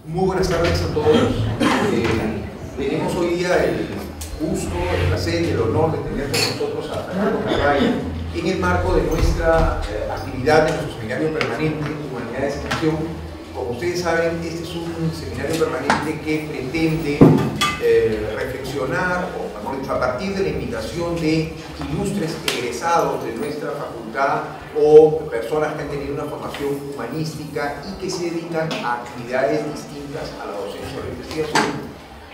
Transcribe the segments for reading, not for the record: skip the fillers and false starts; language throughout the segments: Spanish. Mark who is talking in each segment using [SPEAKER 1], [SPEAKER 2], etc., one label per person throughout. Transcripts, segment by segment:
[SPEAKER 1] Muy buenas tardes a todos. Tenemos hoy día el gusto, el placer y el honor de tener con nosotros a Fernando Carvalho en el marco de nuestra actividad de nuestro seminario permanente Humanidades en Acción. Como ustedes saben, este es un seminario permanente que pretende reflexionar, o mejor dicho, a partir de la invitación de ilustres egresados de nuestra facultad o personas que han tenido una formación humanística y que se dedican a actividades distintas a la docencia o la investigación,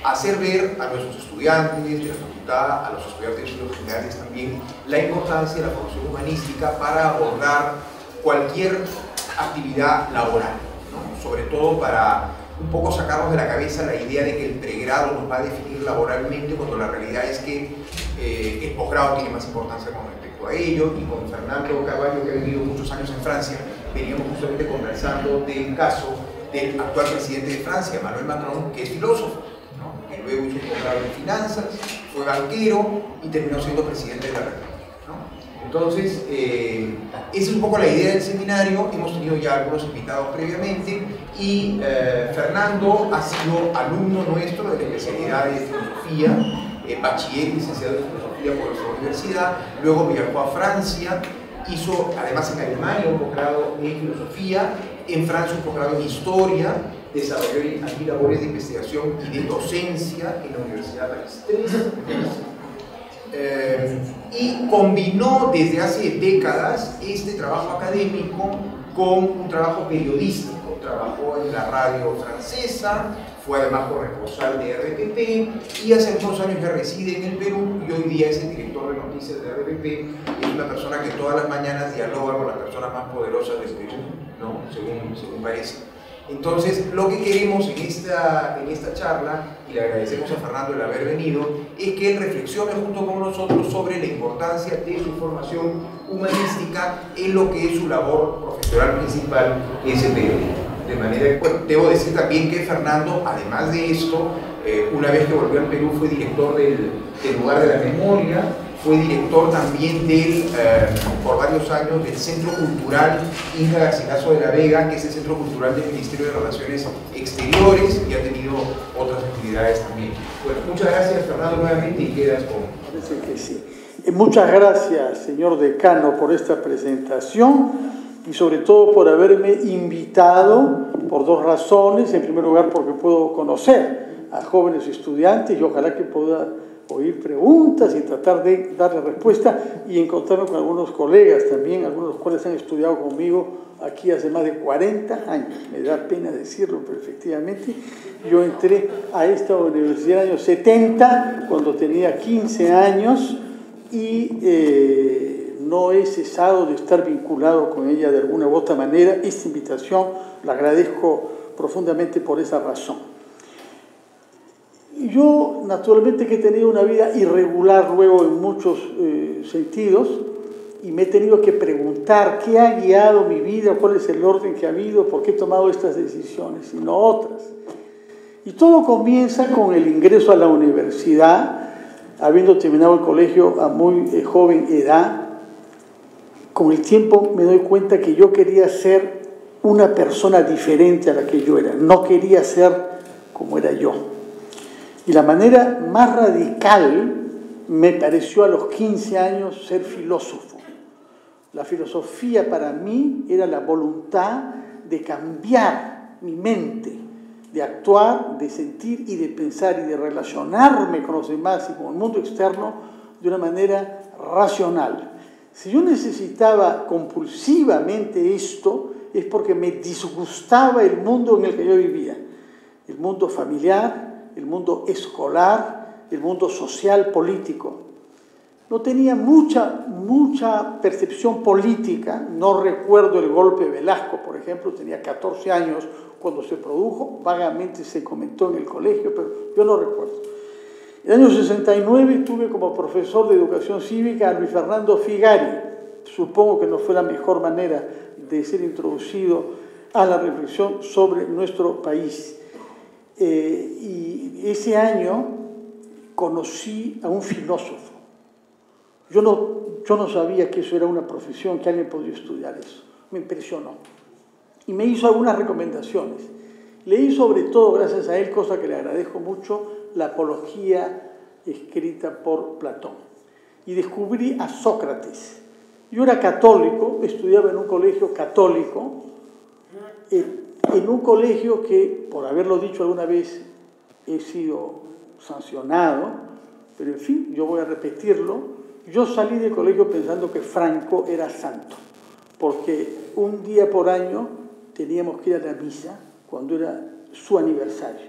[SPEAKER 1] hacer ver a nuestros estudiantes de la facultad, a los estudiantes de estudios generales también, la importancia de la formación humanística para abordar cualquier actividad laboral, ¿no? Sobre todo para un poco sacarnos de la cabeza la idea de que el pregrado nos va a definir laboralmente, cuando la realidad es que el posgrado tiene más importancia con respecto a ello. Y con Fernando Carvalho, que ha vivido muchos años en Francia, veníamos justamente conversando del caso del actual presidente de Francia, Emmanuel Macron, que es filósofo, ¿no? Que luego hizo un posgrado en finanzas, fue banquero y terminó siendo presidente de la República, ¿no? Entonces, esa es un poco la idea del seminario. Hemos tenido ya algunos invitados previamente y Fernando ha sido alumno nuestro de la especialidad de filosofía, bachiller y licenciado en filosofía por nuestra universidad. Luego viajó a Francia, hizo además en Alemania un posgrado en filosofía, en Francia un posgrado en historia, desarrolló aquí labores de investigación y de docencia en la Universidad Paris 3. Y combinó desde hace décadas este trabajo académico con un trabajo periodístico. Trabajó en la radio francesa, fue además corresponsal de RPP y hace algunos años ya reside en el Perú y hoy día es el director de noticias de RPP. Es una persona que todas las mañanas dialoga con las personas más poderosas del Perú, ¿no? según parece. Entonces, lo que queremos en esta charla, y le agradecemos a Fernando el haber venido, es que él reflexione junto con nosotros sobre la importancia de su formación humanística en lo que es su labor profesional principal, que es el periodismo. De manera que, bueno, debo decir también que Fernando, además de esto, una vez que volvió al Perú, fue director del Lugar de la Memoria, fue director también por varios años del Centro Cultural Inca Garcilaso de la Vega, que es el Centro Cultural del Ministerio de Relaciones Exteriores, y ha tenido otras actividades también. Bueno, muchas gracias, Fernando, nuevamente, y quedas con...
[SPEAKER 2] Parece que sí. Muchas gracias, señor decano, por esta presentación y sobre todo por haberme invitado por dos razones. En primer lugar, porque puedo conocer a jóvenes estudiantes y ojalá que pueda oír preguntas y tratar de darle respuesta, y encontrarme con algunos colegas también, algunos de los cuales han estudiado conmigo aquí hace más de 40 años. Me da pena decirlo, pero efectivamente yo entré a esta universidad en el año 70, cuando tenía 15 años, y no he cesado de estar vinculado con ella de alguna u otra manera. Esta invitación la agradezco profundamente por esa razón. Yo, naturalmente, que he tenido una vida irregular luego en muchos sentidos, y me he tenido que preguntar qué ha guiado mi vida, cuál es el orden que ha habido, por qué he tomado estas decisiones y no otras. Y todo comienza con el ingreso a la universidad, habiendo terminado el colegio a muy joven edad. Con el tiempo me doy cuenta que yo quería ser una persona diferente a la que yo era, no quería ser como era yo. Y la manera más radical me pareció a los 15 años ser filósofo. La filosofía para mí era la voluntad de cambiar mi mente, de actuar, de sentir y de pensar y de relacionarme con los demás y con el mundo externo de una manera racional. Si yo necesitaba compulsivamente esto, es porque me disgustaba el mundo en el que yo vivía. El mundo familiar, el mundo escolar, el mundo social, político. No tenía mucha percepción política. No recuerdo el golpe de Velasco, por ejemplo. Tenía 14 años cuando se produjo. Vagamente se comentó en el colegio, pero yo no recuerdo. En el año 69 tuve como profesor de educación cívica a Luis Fernando Figari. Supongo que no fue la mejor manera de ser introducido a la reflexión sobre nuestro país. Y ese año conocí a un filósofo. Yo no sabía que eso era una profesión, que alguien podía estudiar eso. Me impresionó. Y me hizo algunas recomendaciones. Leí sobre todo, gracias a él, cosa que le agradezco mucho, la Apología escrita por Platón. Y descubrí a Sócrates. Yo era católico, estudiaba en un colegio católico, en un colegio que, por haberlo dicho alguna vez, he sido sancionado, pero en fin, yo voy a repetirlo. Yo salí del colegio pensando que Franco era santo, porque un día por año teníamos que ir a la misa cuando era su aniversario.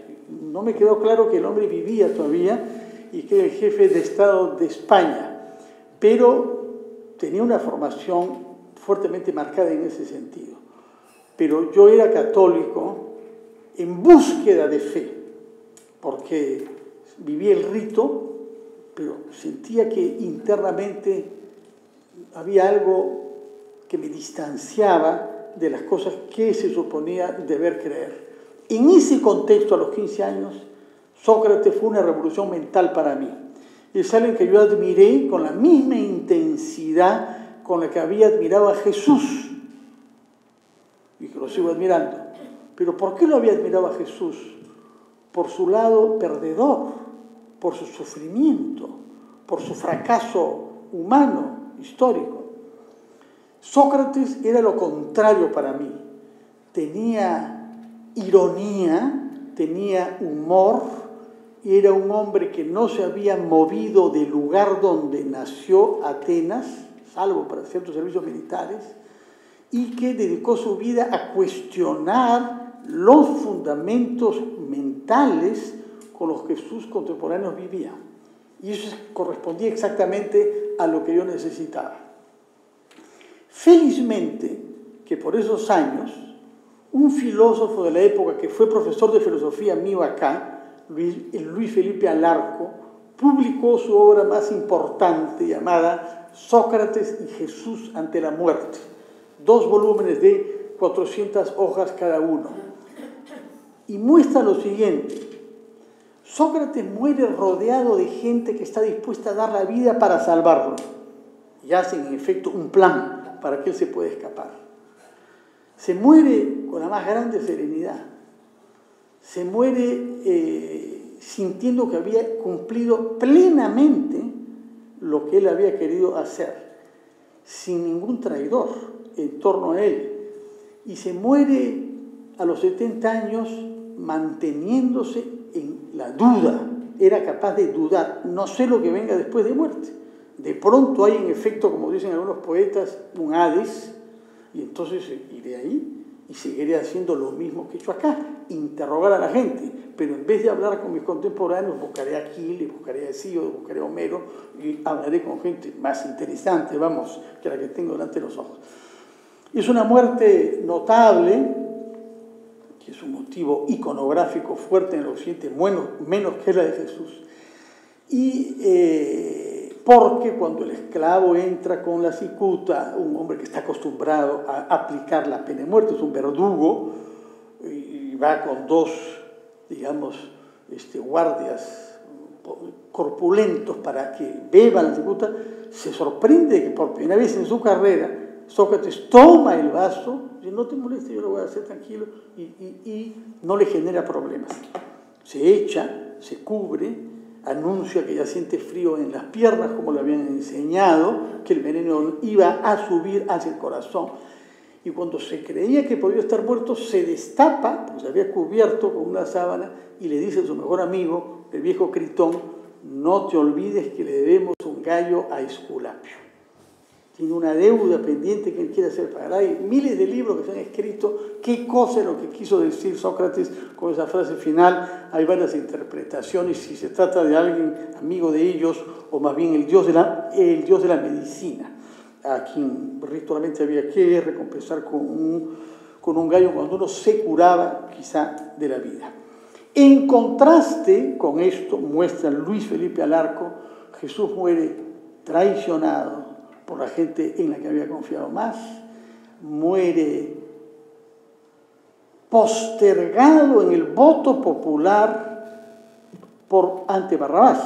[SPEAKER 2] No me quedó claro que el hombre vivía todavía y que era el jefe de Estado de España, pero tenía una formación fuertemente marcada en ese sentido. Pero yo era católico en búsqueda de fe, porque vivía el rito, pero sentía que internamente había algo que me distanciaba de las cosas que se suponía deber creer. En ese contexto, a los 15 años, Sócrates fue una revolución mental para mí. Es alguien que yo admiré con la misma intensidad con la que había admirado a Jesús, y que lo sigo admirando. Pero ¿por qué lo había admirado a Jesús? Por su lado perdedor, por su sufrimiento, por su fracaso humano, histórico. Sócrates era lo contrario para mí. Tenía ironía, tenía humor, y era un hombre que no se había movido del lugar donde nació, Atenas, salvo para ciertos servicios militares, y que dedicó su vida a cuestionar los fundamentos mentales con los que sus contemporáneos vivían. Y eso correspondía exactamente a lo que yo necesitaba. Felizmente, que por esos años, un filósofo de la época que fue profesor de filosofía mío acá, Luis Felipe Alarco, publicó su obra más importante llamada Sócrates y Jesús ante la muerte. 2 volúmenes de 400 hojas cada uno. Y muestra lo siguiente: Sócrates muere rodeado de gente que está dispuesta a dar la vida para salvarlo. Y hacen en efecto un plan para que él se pueda escapar. Se muere con la más grande serenidad. Se muere sintiendo que había cumplido plenamente lo que él había querido hacer, sin ningún traidor en torno a él. Y se muere a los 70 años manteniéndose en la duda. Era capaz de dudar, no sé lo que venga después de muerte. De pronto hay en efecto, como dicen algunos poetas, un Hades, y entonces iré ahí y seguiré haciendo lo mismo que he hecho acá, interrogar a la gente, pero en vez de hablar con mis contemporáneos, buscaré a Aquiles, buscaré a Hesíodo, buscaré a Homero, y hablaré con gente más interesante, vamos, que la que tengo delante de los ojos. Es una muerte notable, que es un motivo iconográfico fuerte en el occidente, menos que la de Jesús. Y porque cuando el esclavo entra con la cicuta, un hombre que está acostumbrado a aplicar la pena de muerte, es un verdugo, y va con 2, digamos, guardias corpulentos para que beban la cicuta, se sorprende de que por primera vez en su carrera Sócrates toma el vaso, dice: no te molestes, yo lo voy a hacer tranquilo, y no le genera problemas. Se echa, se cubre, anuncia que ya siente frío en las piernas, como le habían enseñado, que el veneno iba a subir hacia el corazón. Y cuando se creía que podía estar muerto, se destapa, pues se había cubierto con una sábana, y le dice a su mejor amigo, el viejo Critón: no te olvides que le debemos un gallo a Esculapio. Tiene una deuda pendiente que él quiere hacer pagar. Hay miles de libros que se han escrito qué cosa es lo que quiso decir Sócrates con esa frase final. Hay varias interpretaciones, si se trata de alguien amigo de ellos o más bien el dios de la medicina, a quien ritualmente había que recompensar con un gallo cuando uno se curaba quizá de la vida. En contraste con esto, muestra Luis Felipe Alarco, Jesús muere traicionado por la gente en la que había confiado más, muere postergado en el voto popular ante Barrabás,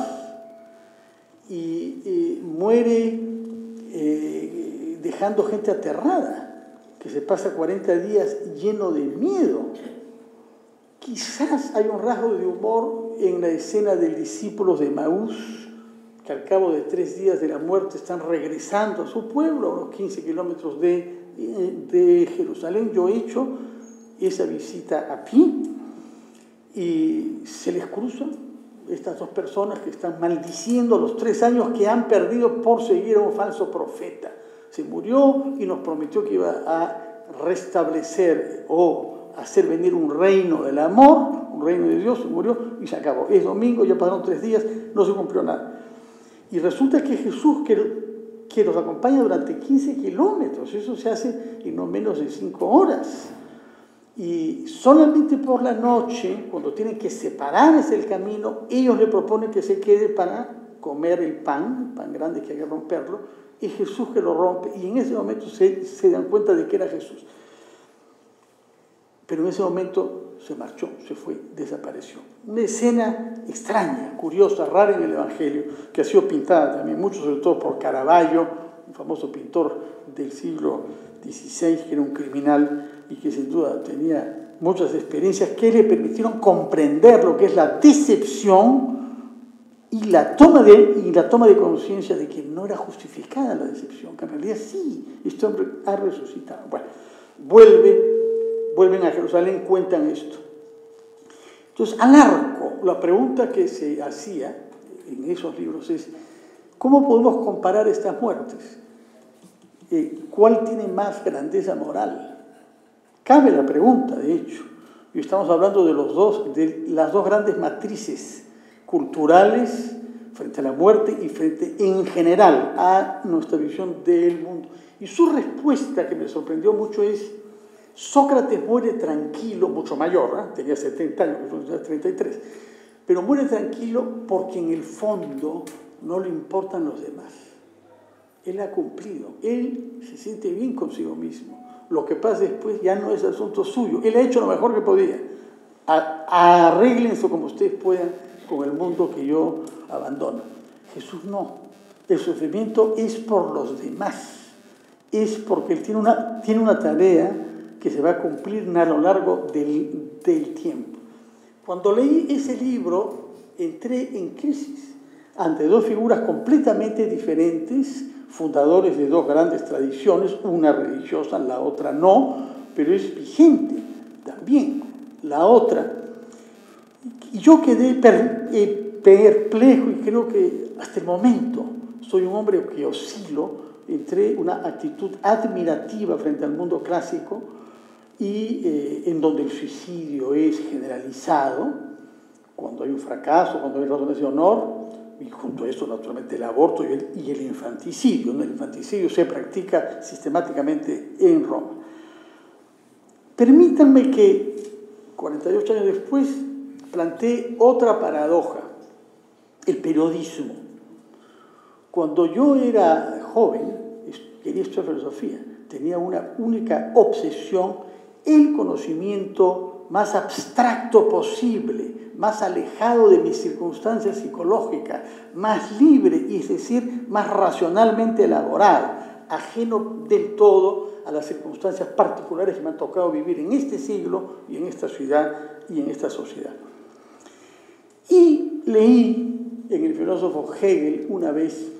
[SPEAKER 2] y muere dejando gente aterrada, que se pasa 40 días lleno de miedo. Quizás hay un rasgo de humor en la escena del discípulo de Emaús, que al cabo de 3 días de la muerte están regresando a su pueblo, a unos 15 kilómetros de Jerusalén. Yo he hecho esa visita a pie y se les cruzan estas 2 personas que están maldiciendo los 3 años que han perdido por seguir a un falso profeta. Se murió y nos prometió que iba a restablecer o hacer venir un reino del amor, un reino de Dios. Se murió y se acabó. Es domingo, ya pasaron 3 días, no se cumplió nada. Y resulta que Jesús, que los acompaña durante 15 kilómetros, eso se hace en no menos de 5 horas. Y solamente por la noche, cuando tienen que separarse el camino, ellos le proponen que se quede para comer el pan grande que hay que romperlo, y Jesús que lo rompe, y en ese momento se dan cuenta de que era Jesús. Pero en ese momento se marchó, se fue, desapareció. Una escena extraña, curiosa, rara en el Evangelio, que ha sido pintada también mucho, sobre todo por Caravaggio, un famoso pintor del siglo XVI, que era un criminal y que sin duda tenía muchas experiencias que le permitieron comprender lo que es la decepción y la toma de conciencia de que no era justificada la decepción, que en realidad sí, este hombre ha resucitado. Bueno, vuelven a Jerusalén, cuentan esto. Entonces, al arco, la pregunta que se hacía en esos libros es: ¿cómo podemos comparar estas muertes? ¿Cuál tiene más grandeza moral? Cabe la pregunta, de hecho, y estamos hablando de las 2 grandes matrices culturales frente a la muerte y frente en general a nuestra visión del mundo. Y su respuesta, que me sorprendió mucho, es: Sócrates muere tranquilo, mucho mayor, tenía 70 años, ya 33, pero muere tranquilo porque en el fondo no le importan los demás. Él ha cumplido, él se siente bien consigo mismo. Lo que pasa después ya no es asunto suyo. Él ha hecho lo mejor que podía. Arréglense como ustedes puedan con el mundo que yo abandono. Jesús no. El sufrimiento es por los demás. Es porque él tiene una tarea que se va a cumplir a lo largo del tiempo. Cuando leí ese libro, entré en crisis ante 2 figuras completamente diferentes, fundadores de 2 grandes tradiciones, una religiosa, la otra no, pero es vigente también la otra. Y yo quedé perplejo, y creo que hasta el momento soy un hombre que oscilo entre una actitud admirativa frente al mundo clásico y en donde el suicidio es generalizado, cuando hay un fracaso, cuando hay razones de honor, y junto a eso naturalmente el aborto y el infanticidio. El infanticidio se practica sistemáticamente en Roma. Permítanme que 48 años después plantee otra paradoja: el periodismo. Cuando yo era joven, quería estudiar filosofía, tenía una única obsesión: el conocimiento más abstracto posible, más alejado de mis circunstancias psicológicas, más libre, y es decir, más racionalmente elaborado, ajeno del todo a las circunstancias particulares que me han tocado vivir en este siglo y en esta ciudad y en esta sociedad. Y leí en el filósofo Hegel una vez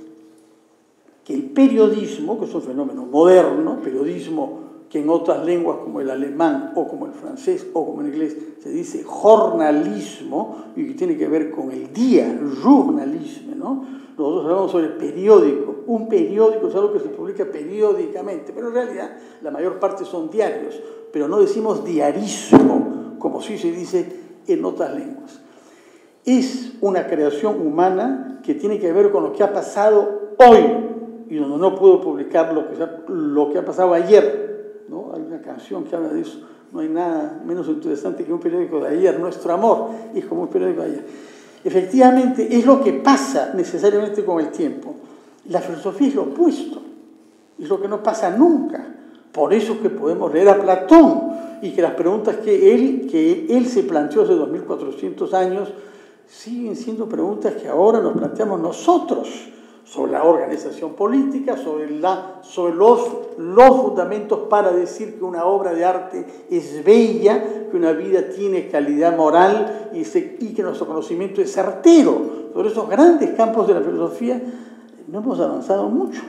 [SPEAKER 2] que el periodismo, que es un fenómeno moderno, periodismo que en otras lenguas como el alemán o como el francés o como el inglés se dice jornalismo, y que tiene que ver con el día, journalisme, ¿no? Nosotros hablamos sobre periódico. Un periódico es algo que se publica periódicamente, pero en realidad la mayor parte son diarios, pero no decimos diarismo, como sí se dice en otras lenguas. Es una creación humana que tiene que ver con lo que ha pasado hoy, y donde no puedo publicar lo que ha pasado ayer, ¿no? Hay una canción que habla de eso. No hay nada menos interesante que un periódico de ayer. Nuestro amor es como un periódico de ayer. Efectivamente, es lo que pasa necesariamente con el tiempo. La filosofía es lo opuesto, es lo que no pasa nunca. Por eso es que podemos leer a Platón, y que las preguntas que él se planteó hace 2400 años siguen siendo preguntas que ahora nos planteamos nosotros. sobre la organización política, sobre los fundamentos para decir que una obra de arte es bella, que una vida tiene calidad moral y que nuestro conocimiento es certero. Sobre esos grandes campos de la filosofía no hemos avanzado mucho.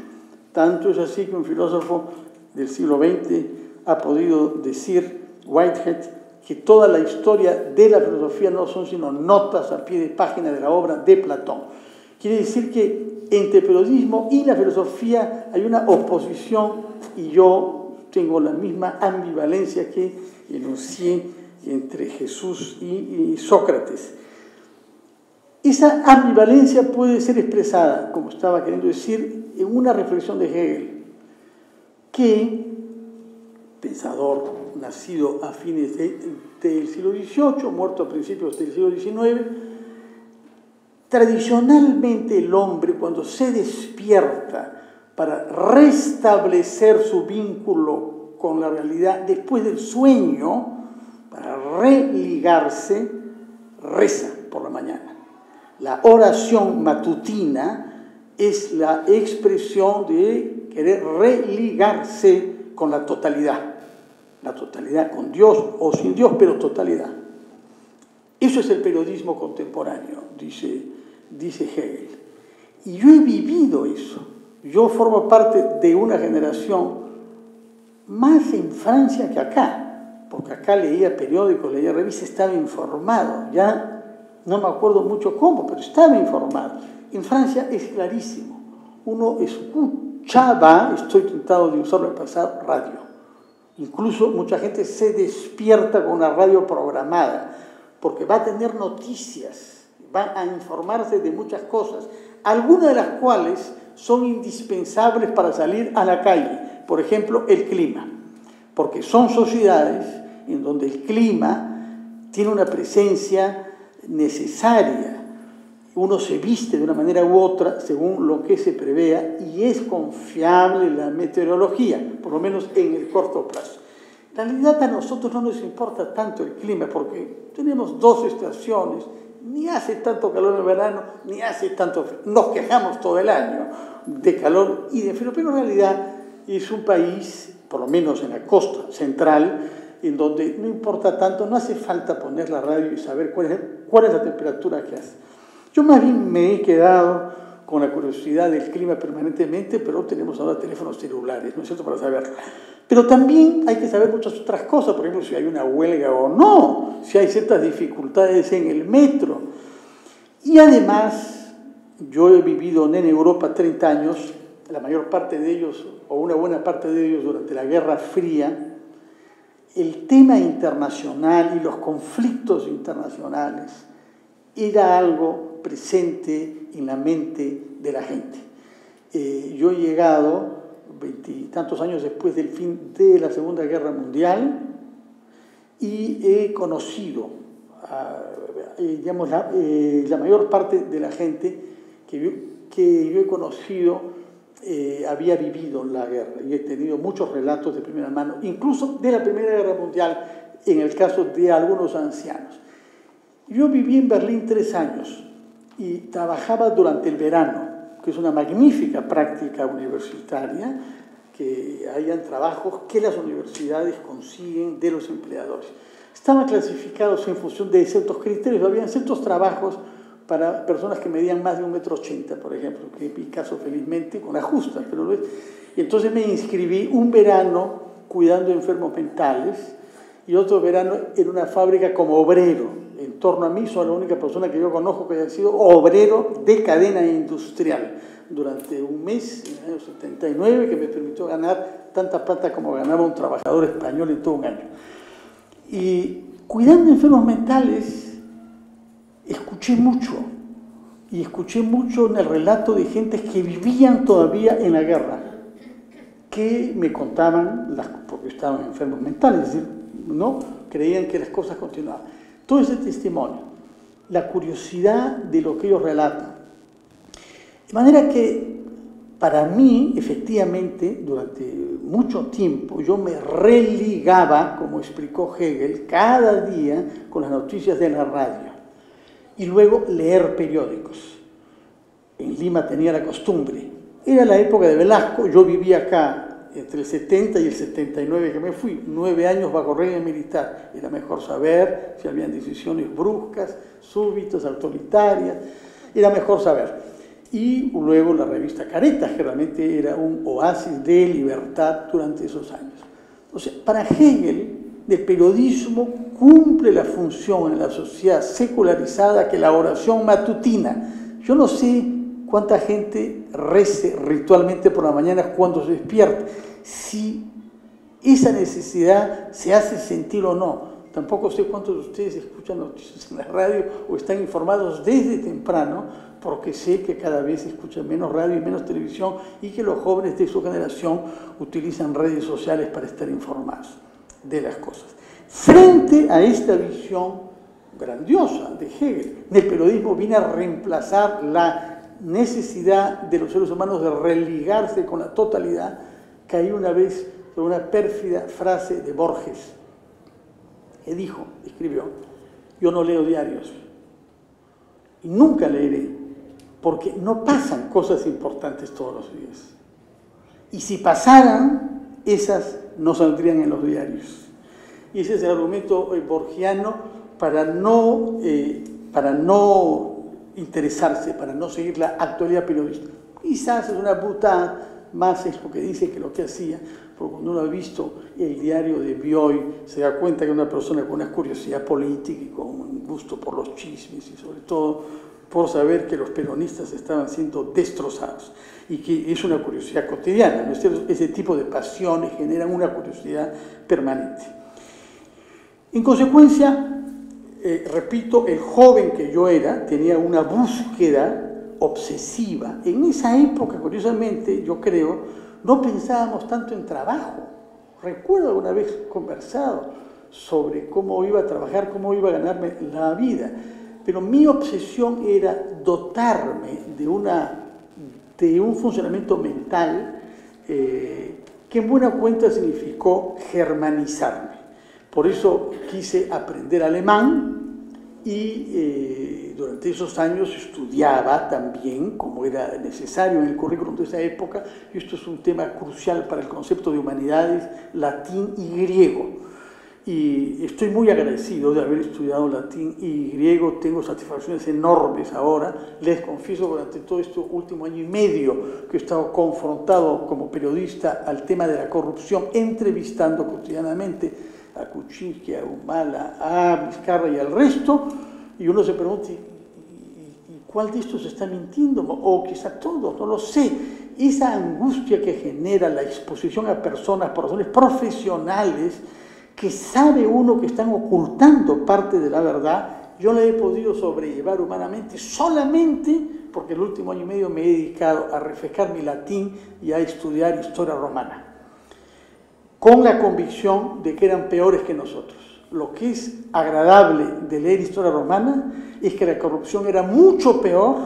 [SPEAKER 2] Tanto es así que un filósofo del siglo XX ha podido decir, Whitehead, que toda la historia de la filosofía no son sino notas a pie de página de la obra de Platón. Quiere decir que entre el periodismo y la filosofía hay una oposición, y yo tengo la misma ambivalencia que enuncié entre Jesús y Sócrates. Esa ambivalencia puede ser expresada, como estaba queriendo decir, en una reflexión de Hegel, que, pensador nacido a fines del siglo XVIII, muerto a principios del siglo XIX, tradicionalmente el hombre, cuando se despierta para restablecer su vínculo con la realidad después del sueño, para religarse, reza por la mañana. La oración matutina es la expresión de querer religarse con la totalidad con Dios o sin Dios, pero totalidad. Eso es el periodismo contemporáneo, dice Hegel. Y yo he vivido eso. Yo formo parte de una generación más en Francia que acá, porque acá leía periódicos, leía revistas, estaba informado. Ya no me acuerdo mucho cómo, pero estaba informado. En Francia es clarísimo. Uno escuchaba, estoy tentado de usarlo en pasado, radio. Incluso mucha gente se despierta con una radio programada, porque va a tener noticias, va a informarse de muchas cosas, algunas de las cuales son indispensables para salir a la calle. Por ejemplo, el clima, porque son sociedades en donde el clima tiene una presencia necesaria. Uno se viste de una manera u otra según lo que se prevea y es confiable la meteorología, por lo menos en el corto plazo. En realidad a nosotros no nos importa tanto el clima porque tenemos 2 estaciones, ni hace tanto calor en verano, ni hace tanto frío. Nos quejamos todo el año de calor y de frío, pero en realidad es un país, por lo menos en la costa central, en donde no importa tanto, no hace falta poner la radio y saber cuál es la temperatura que hace. Yo más bien me he quedado con la curiosidad del clima permanentemente, pero tenemos ahora teléfonos celulares, ¿no es cierto?, para saberlo. Pero también hay que saber muchas otras cosas, por ejemplo, si hay una huelga o no, si hay ciertas dificultades en el metro. Y además, yo he vivido en Europa 30 años, la mayor parte de ellos, o una buena parte de ellos durante la Guerra Fría. El tema internacional y los conflictos internacionales era algo presente en la mente de la gente. Yo he llegado 20 y tantos años después del fin de la Segunda Guerra Mundial y he conocido digamos, la mayor parte de la gente que yo he conocido había vivido la guerra y he tenido muchos relatos de primera mano, incluso de la Primera Guerra Mundial, en el caso de algunos ancianos. Yo viví en Berlín 3 años y trabajaba durante el verano, que es una magnífica práctica universitaria, que hayan trabajos que las universidades consiguen de los empleadores. Estaban clasificados en función de ciertos criterios, había ciertos trabajos para personas que medían más de 1,80 m, por ejemplo, que en mi caso felizmente con ajustas, pero y entonces me inscribí un verano cuidando enfermos mentales y otro verano en una fábrica como obrero. En torno a mí soy la única persona que yo conozco que haya sido obrero de cadena industrial durante un mes, en el año 79, que me permitió ganar tanta plata como ganaba un trabajador español en todo un año. Y cuidando enfermos mentales, escuché mucho en el relato de gentes que vivían todavía en la guerra, que me contaban, porque estaban enfermos mentales, es decir, ¿no? Creían que las cosas continuaban. Todo ese testimonio, la curiosidad de lo que ellos relatan. De manera que, para mí, efectivamente, durante mucho tiempo, yo me religaba, como explicó Hegel, cada día con las noticias de la radio. Y luego leer periódicos. en Lima tenía la costumbre. Era la época de Velasco, yo vivía acá entre el 70 y el 79 que me fui, 9 años bajo régimen militar. Era mejor saber si habían decisiones bruscas, súbitas, autoritarias, era mejor saber. Y luego la revista Caretas, que realmente era un oasis de libertad durante esos años. O sea, para Hegel, el periodismo cumple la función en la sociedad secularizada que la oración matutina. Yo no sé cuánta gente rece ritualmente por la mañana cuando se despierta, si esa necesidad se hace sentir o no. Tampoco sé cuántos de ustedes escuchan noticias en la radio o están informados desde temprano, porque sé que cada vez se escucha menos radio y menos televisión y que los jóvenes de su generación utilizan redes sociales para estar informados de las cosas. Frente a esta visión grandiosa de Hegel, el periodismo viene a reemplazar la necesidad de los seres humanos de religarse con la totalidad. Caí una vez sobre una pérfida frase de Borges, que escribió, yo no leo diarios y nunca leeré, porque no pasan cosas importantes todos los días. Y si pasaran, esas no saldrían en los diarios. Y ese es el argumento borgiano para no interesarse, para no seguir la actualidad periodística. Quizás es una butada, más es lo que dice que lo que hacía, porque cuando uno ha visto el diario de Bioy, se da cuenta que una persona con una curiosidad política y con un gusto por los chismes y sobre todo por saber que los peronistas estaban siendo destrozados y que es una curiosidad cotidiana, ¿no es cierto? Ese tipo de pasiones generan una curiosidad permanente. En consecuencia, repito, el joven que yo era tenía una búsqueda obsesiva. En esa época, curiosamente, yo creo, no pensábamos tanto en trabajo. Recuerdo alguna vez conversado sobre cómo iba a trabajar, cómo iba a ganarme la vida. Pero mi obsesión era dotarme de un funcionamiento mental que en buena cuenta significó germanizarme. Por eso quise aprender alemán y durante esos años estudiaba también, como era necesario en el currículum de esa época, y esto es un tema crucial para el concepto de humanidades, latín y griego. Y estoy muy agradecido de haber estudiado latín y griego, tengo satisfacciones enormes ahora. Les confieso, durante todo este último año y medio que he estado confrontado como periodista al tema de la corrupción, entrevistando cotidianamente a Kuczynski, a Humala, a Vizcarra y al resto, y uno se pregunta, ¿y cuál de estos está mintiendo? O quizá todos, no lo sé. Esa angustia que genera la exposición a personas por razones profesionales, que sabe uno que están ocultando parte de la verdad, yo la he podido sobrellevar humanamente solamente porque el último año y medio me he dedicado a refrescar mi latín y a estudiar historia romana, con la convicción de que eran peores que nosotros. Lo que es agradable de leer historia romana es que la corrupción era mucho peor,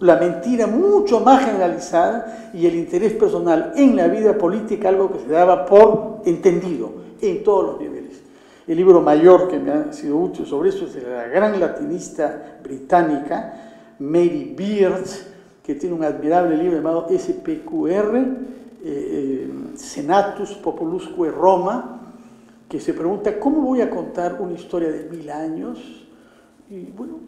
[SPEAKER 2] la mentira mucho más generalizada y el interés personal en la vida política algo que se daba por entendido en todos los niveles. El libro mayor que me ha sido útil sobre eso es de la gran latinista británica Mary Beard, que tiene un admirable libro llamado SPQR, Senatus Populusque Roma, que se pregunta ¿cómo voy a contar una historia de 1000 años? Y bueno,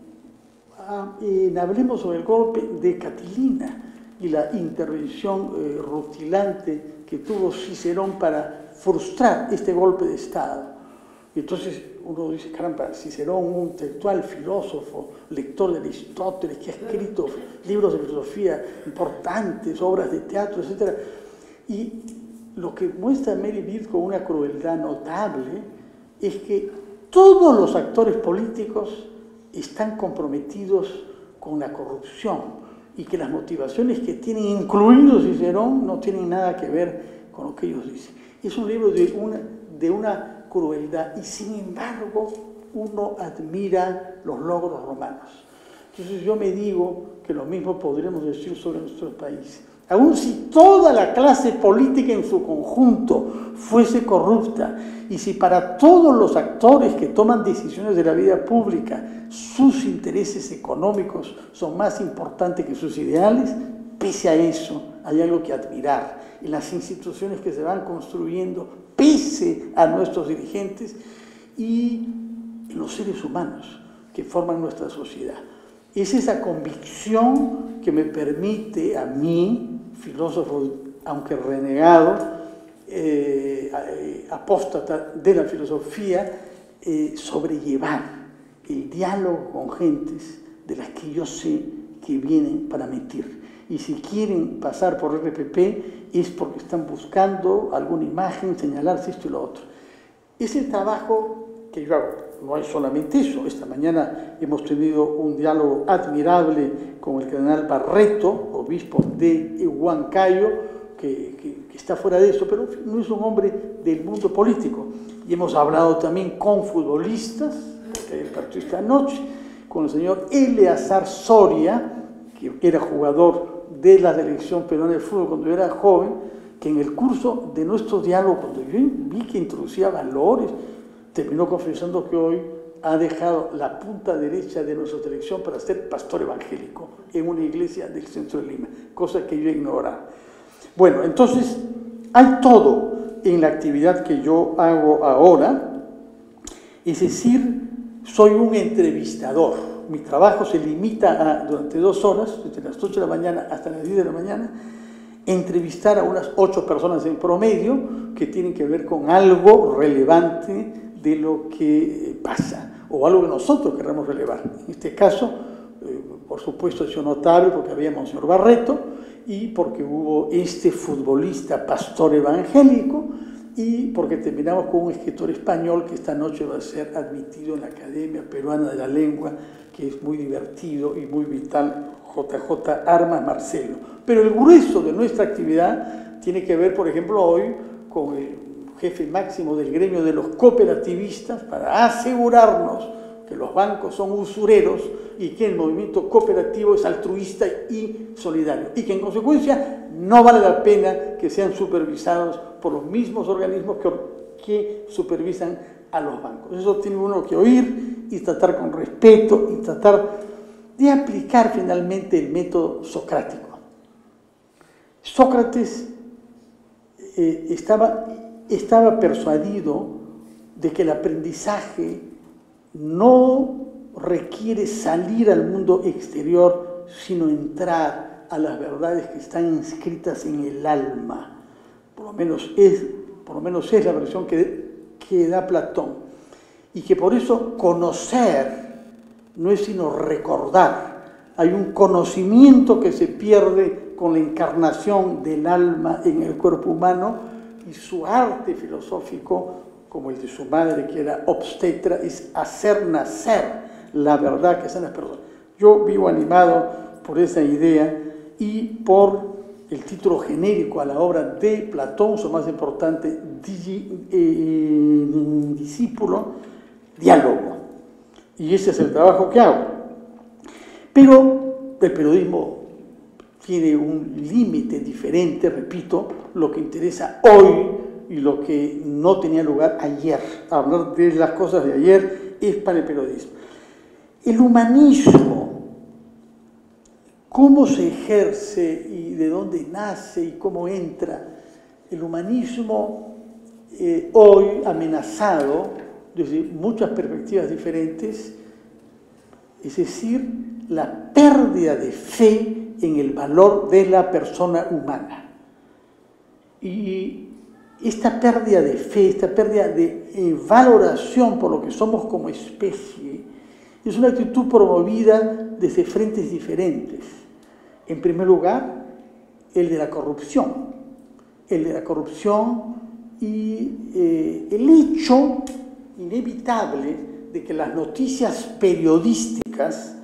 [SPEAKER 2] hablemos sobre el golpe de Catilina y la intervención rutilante que tuvo Cicerón para frustrar este golpe de Estado. Y entonces uno dice, caramba, Cicerón, un intelectual, filósofo, lector de Aristóteles, que ha escrito libros de filosofía importantes, obras de teatro, etc. Y lo que muestra Mary Beard con una crueldad notable es que todos los actores políticos están comprometidos con la corrupción y que las motivaciones que tienen incluido Cicerón no tienen nada que ver con lo que ellos dicen. Es un libro de una crueldad y sin embargo uno admira los logros romanos. Entonces yo me digo que lo mismo podremos decir sobre nuestro país. Aun si toda la clase política en su conjunto fuese corrupta, y si para todos los actores que toman decisiones de la vida pública sus intereses económicos son más importantes que sus ideales, pese a eso hay algo que admirar en las instituciones que se van construyendo, pese a nuestros dirigentes y en los seres humanos que forman nuestra sociedad. Es esa convicción que me permite a mí, filósofo, aunque renegado, apóstata de la filosofía, sobrellevar el diálogo con gentes de las que yo sé que vienen para mentir. Y si quieren pasar por RPP es porque están buscando alguna imagen, señalarse esto y lo otro. Es el trabajo que yo hago. No es solamente eso. Esta mañana hemos tenido un diálogo admirable con el cardenal Barreto, obispo de Huancayo, que está fuera de eso, pero no es un hombre del mundo político. Y hemos hablado también con futbolistas, porque el partido esta noche, con el señor Eleazar Soria, que era jugador de la selección peruana de fútbol cuando yo era joven, que en el curso de nuestro diálogo, cuando yo vi que introducía valores, terminó confesando que hoy ha dejado la punta derecha de nuestra selección para ser pastor evangélico en una iglesia del centro de Lima, cosa que yo ignoraba. Bueno, entonces hay todo en la actividad que yo hago ahora, es decir, soy un entrevistador. Mi trabajo se limita a, durante 2 horas, desde las 8 de la mañana hasta las 10 de la mañana, entrevistar a unas 8 personas en promedio que tienen que ver con algo relevante de lo que pasa, o algo que nosotros queramos relevar. En este caso, por supuesto, ha sido notable porque había Monseñor Barreto y porque hubo este futbolista pastor evangélico y porque terminamos con un escritor español que esta noche va a ser admitido en la Academia Peruana de la Lengua, que es muy divertido y muy vital, JJ Armas Marcelo. Pero el grueso de nuestra actividad tiene que ver, por ejemplo, hoy con el jefe máximo del gremio de los cooperativistas para asegurarnos que los bancos son usureros y que el movimiento cooperativo es altruista y solidario y que en consecuencia no vale la pena que sean supervisados por los mismos organismos que supervisan a los bancos. Eso tiene uno que oír y tratar con respeto y tratar de aplicar finalmente el método socrático. Sócrates estaba persuadido de que el aprendizaje no requiere salir al mundo exterior, sino entrar a las verdades que están inscritas en el alma. Por lo menos es la versión que da Platón. Y que por eso conocer no es sino recordar. Hay un conocimiento que se pierde con la encarnación del alma en el cuerpo humano y su arte filosófico, como el de su madre, que era obstetra, es hacer nacer la verdad que están las personas. Yo vivo animado por esa idea y por el título genérico a la obra de Platón, su más importante discípulo, Diálogo. Y ese es el trabajo que hago. Pero el periodismo tiene un límite diferente, repito, lo que interesa hoy y lo que no tenía lugar ayer. Hablar de las cosas de ayer es para el periodismo. El humanismo, cómo se ejerce y de dónde nace y cómo entra. El humanismo hoy amenazado desde muchas perspectivas diferentes, es decir, la pérdida de fe en el valor de la persona humana. Y esta pérdida de fe, esta pérdida de valoración por lo que somos como especie, es una actitud promovida desde frentes diferentes. En primer lugar, el de la corrupción. El de la corrupción y el hecho inevitable de que las noticias periodísticas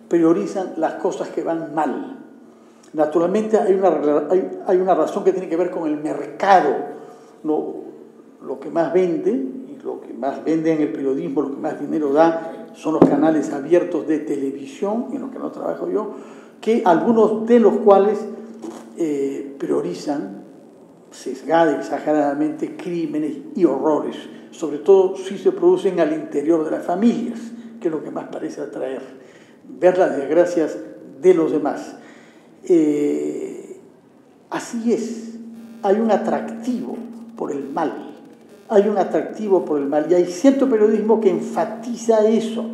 [SPEAKER 2] priorizan las cosas que van mal. Naturalmente hay una razón que tiene que ver con el mercado. Lo que más vende, y lo que más vende en el periodismo, lo que más dinero da, son los canales abiertos de televisión, en los que no trabajo yo, que algunos de los cuales priorizan sesgada y exageradamente crímenes y horrores, sobre todo si se producen al interior de las familias, que es lo que más parece atraer, ver las desgracias de los demás. Así es, hay un atractivo por el mal, y hay cierto periodismo que enfatiza eso,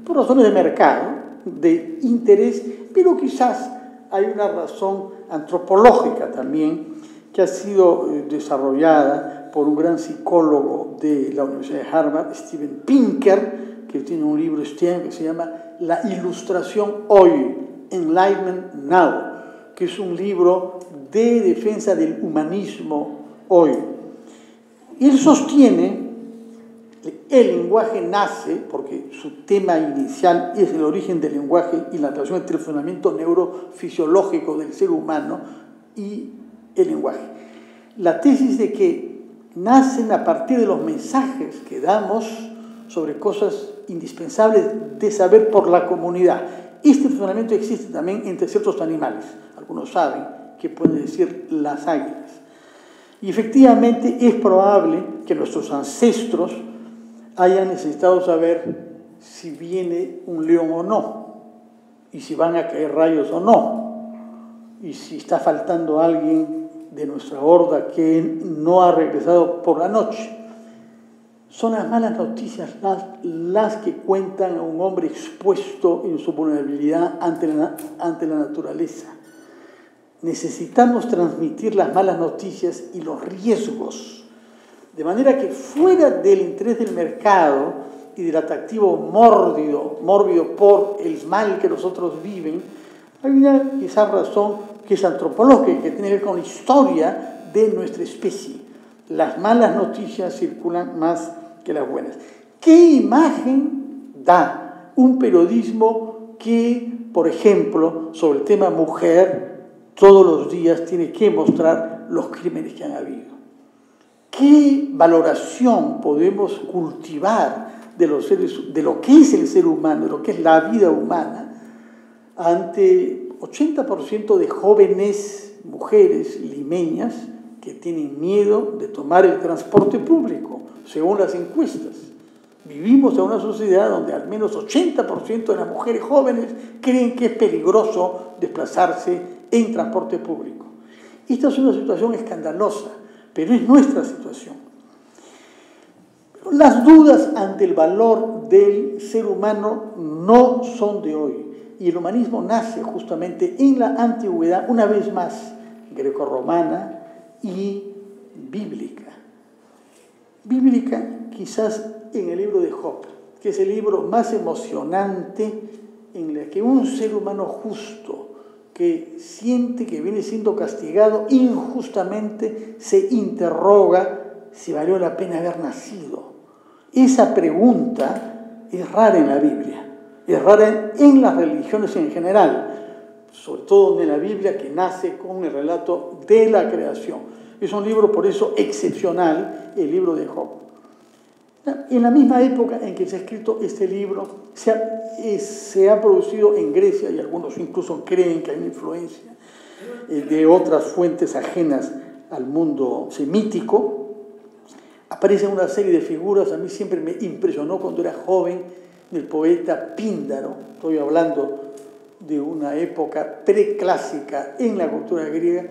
[SPEAKER 2] por razones de mercado, de interés, pero quizás hay una razón antropológica también, que ha sido desarrollada por un gran psicólogo de la Universidad de Harvard, Steven Pinker, que tiene un libro este año que se llama La Ilustración Hoy, Enlightenment Now, que es un libro de defensa del humanismo hoy. Y él sostiene que el lenguaje nace, porque su tema inicial es el origen del lenguaje y la relación entre el funcionamiento neurofisiológico del ser humano y el lenguaje. La tesis de que nacen a partir de los mensajes que damos sobre cosas indispensables de saber por la comunidad. Este funcionamiento existe también entre ciertos animales. Algunos saben qué pueden decir las águilas. Y efectivamente es probable que nuestros ancestros hayan necesitado saber si viene un león o no, y si van a caer rayos o no, y si está faltando alguien de nuestra horda que no ha regresado por la noche. Son las malas noticias las que cuentan a un hombre expuesto en su vulnerabilidad ante la naturaleza. Necesitamos transmitir las malas noticias y los riesgos, de manera que fuera del interés del mercado y del atractivo mórbido por el mal que los otros viven, hay una quizás razón que es antropológica, que tiene que ver con la historia de nuestra especie. Las malas noticias circulan más que las buenas. ¿Qué imagen da un periodismo que, por ejemplo, sobre el tema mujer, todos los días tiene que mostrar los crímenes que han habido? ¿Qué valoración podemos cultivar de lo que es el ser humano, de lo que es la vida humana, ante 80% de jóvenes mujeres limeñas que tienen miedo de tomar el transporte público, según las encuestas? Vivimos en una sociedad donde al menos 80% de las mujeres jóvenes creen que es peligroso desplazarse en transporte público. Esta es una situación escandalosa, pero es nuestra situación. Las dudas ante el valor del ser humano no son de hoy. Y el humanismo nace justamente en la antigüedad, una vez más, grecorromana y bíblica. Bíblica quizás en el libro de Job, que es el libro más emocionante en el que un ser humano justo, que siente que viene siendo castigado injustamente, se interroga si valió la pena haber nacido. Esa pregunta es rara en la Biblia. Es rara en las religiones en general, sobre todo en la Biblia, que nace con el relato de la creación. Es un libro, por eso, excepcional, el libro de Job. En la misma época en que se ha escrito este libro, se ha producido en Grecia, y algunos incluso creen que hay una influencia de otras fuentes ajenas al mundo semítico, aparecen una serie de figuras. A mí siempre me impresionó cuando era joven el poeta Píndaro. Estoy hablando de una época preclásica en la cultura griega.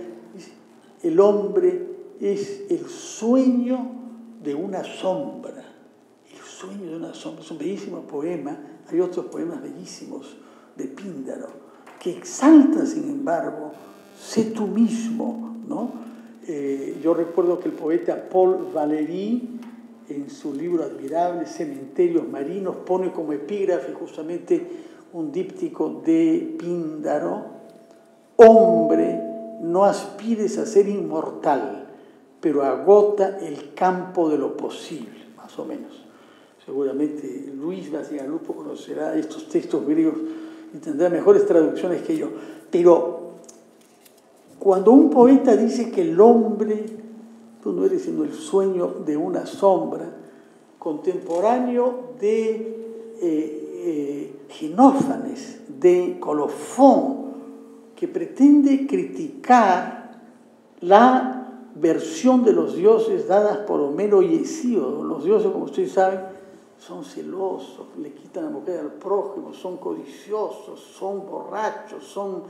[SPEAKER 2] El hombre es el sueño de una sombra. El sueño de una sombra. Es un bellísimo poema. Hay otros poemas bellísimos de Píndaro que exaltan, sin embargo, sé tú mismo, ¿no? Yo recuerdo que el poeta Paul Valéry, en su libro admirable Cementerios Marinos, pone como epígrafe justamente un díptico de Píndaro: hombre, no aspires a ser inmortal, pero agota el campo de lo posible, más o menos. Seguramente Luis Bacigalupo conocerá estos textos griegos y tendrá mejores traducciones que yo. Pero cuando un poeta dice que el hombre, tú no eres sino el sueño de una sombra, contemporáneo de Genófanes, de Colofón, que pretende criticar la versión de los dioses dadas por Homero y Hesíodo. Los dioses, como ustedes saben, son celosos, le quitan la mujer al prójimo, son codiciosos, son borrachos, son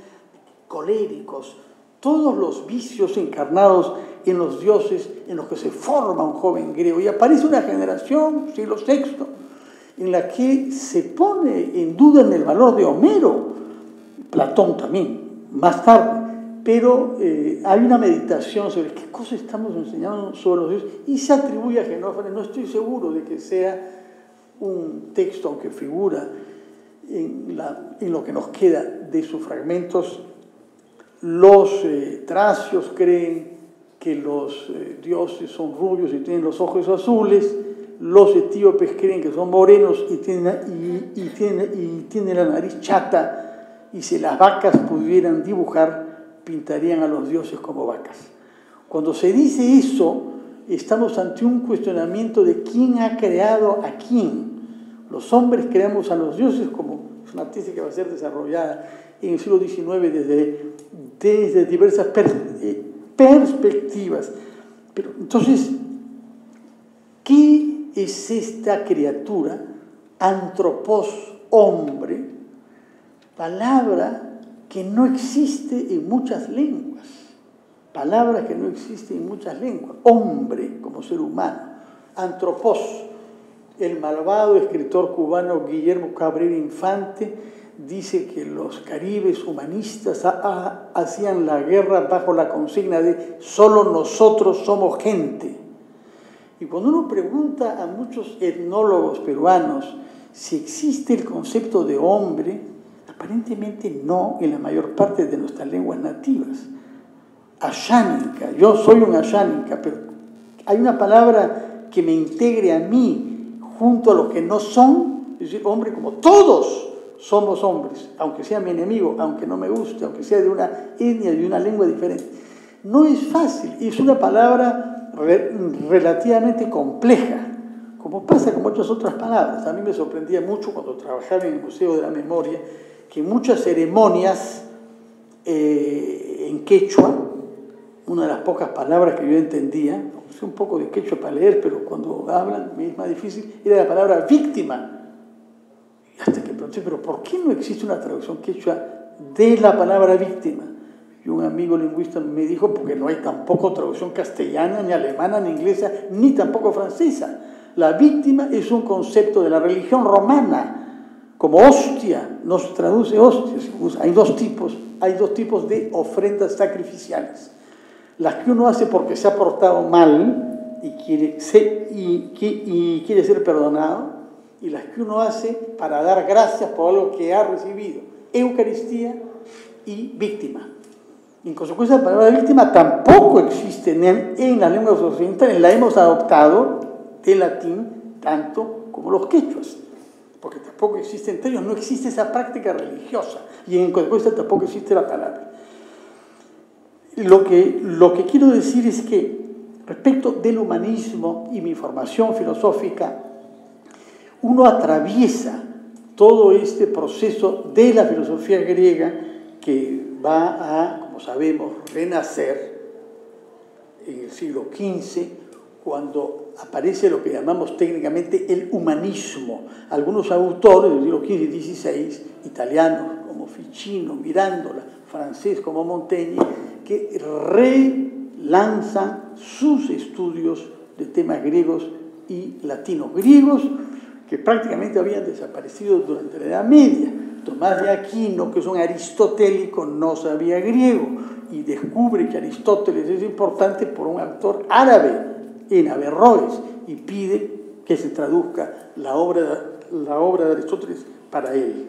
[SPEAKER 2] coléricos. Todos los vicios encarnados en los dioses en los que se forma un joven griego. Y aparece una generación, siglo VI, en la que se pone en duda en el valor de Homero, Platón también, más tarde. Pero hay una meditación sobre qué cosas estamos enseñando sobre los dioses y se atribuye a Xenófanes. No estoy seguro de que sea un texto, aunque figura en lo que nos queda de sus fragmentos. Los tracios creen que los dioses son rubios y tienen los ojos azules. Los etíopes creen que son morenos y tienen la nariz chata. Y si las vacas pudieran dibujar, pintarían a los dioses como vacas. Cuando se dice eso, estamos ante un cuestionamiento de quién ha creado a quién. Los hombres creamos a los dioses, como es una tesis que va a ser desarrollada en el siglo XIX desde diversas perspectivas. Pero entonces, ¿qué es esta criatura? Antropos, hombre, palabra que no existe en muchas lenguas. Palabra que no existe en muchas lenguas. Hombre como ser humano. Antropos. El malvado escritor cubano Guillermo Cabrera Infante dice que los caribes humanistas hacían la guerra bajo la consigna de solo nosotros somos gente. Y cuando uno pregunta a muchos etnólogos peruanos si existe el concepto de hombre, aparentemente no en la mayor parte de nuestras lenguas nativas. Ashánica, yo soy un ashánica, pero hay una palabra que me integre a mí junto a los que no son, es decir, hombre como todos somos hombres, aunque sea mi enemigo, aunque no me guste, aunque sea de una etnia, de una lengua diferente. No es fácil, es una palabra relativamente compleja, como pasa con muchas otras palabras. A mí me sorprendía mucho cuando trabajaba en el Museo de la Memoria que muchas ceremonias en quechua, una de las pocas palabras que yo entendía, sé un poco de quechua para leer, pero cuando hablan me es más difícil, era la palabra víctima. Y hasta que pregunté, pero ¿por qué no existe una traducción quechua de la palabra víctima? Y un amigo lingüista me dijo, porque no hay tampoco traducción castellana, ni alemana, ni inglesa, ni tampoco francesa. La víctima es un concepto de la religión romana, como hostia, no se traduce hostia. Hay dos tipos de ofrendas sacrificiales. Las que uno hace porque se ha portado mal y quiere ser perdonado, y las que uno hace para dar gracias por algo que ha recibido. Eucaristía y víctima. En consecuencia, la palabra víctima tampoco existe en las lenguas occidentales. La hemos adoptado del latín tanto como los quechuas, porque tampoco existe entre ellos, no existe esa práctica religiosa, y en consecuencia tampoco existe la palabra. Lo que quiero decir es que respecto del humanismo y mi formación filosófica, uno atraviesa todo este proceso de la filosofía griega que va a, como sabemos, renacer en el siglo XV, cuando aparece lo que llamamos técnicamente el humanismo. Algunos autores del siglo XV y XVI, italianos como Ficino, Mirandola, francés como Montaigne, que relanzan sus estudios de temas griegos y latinos. Griegos que prácticamente habían desaparecido durante la Edad Media. Tomás de Aquino, que es un aristotélico, no sabía griego y descubre que Aristóteles es importante por un autor árabe, en Averroes, y pide que se traduzca la obra de Aristóteles para él.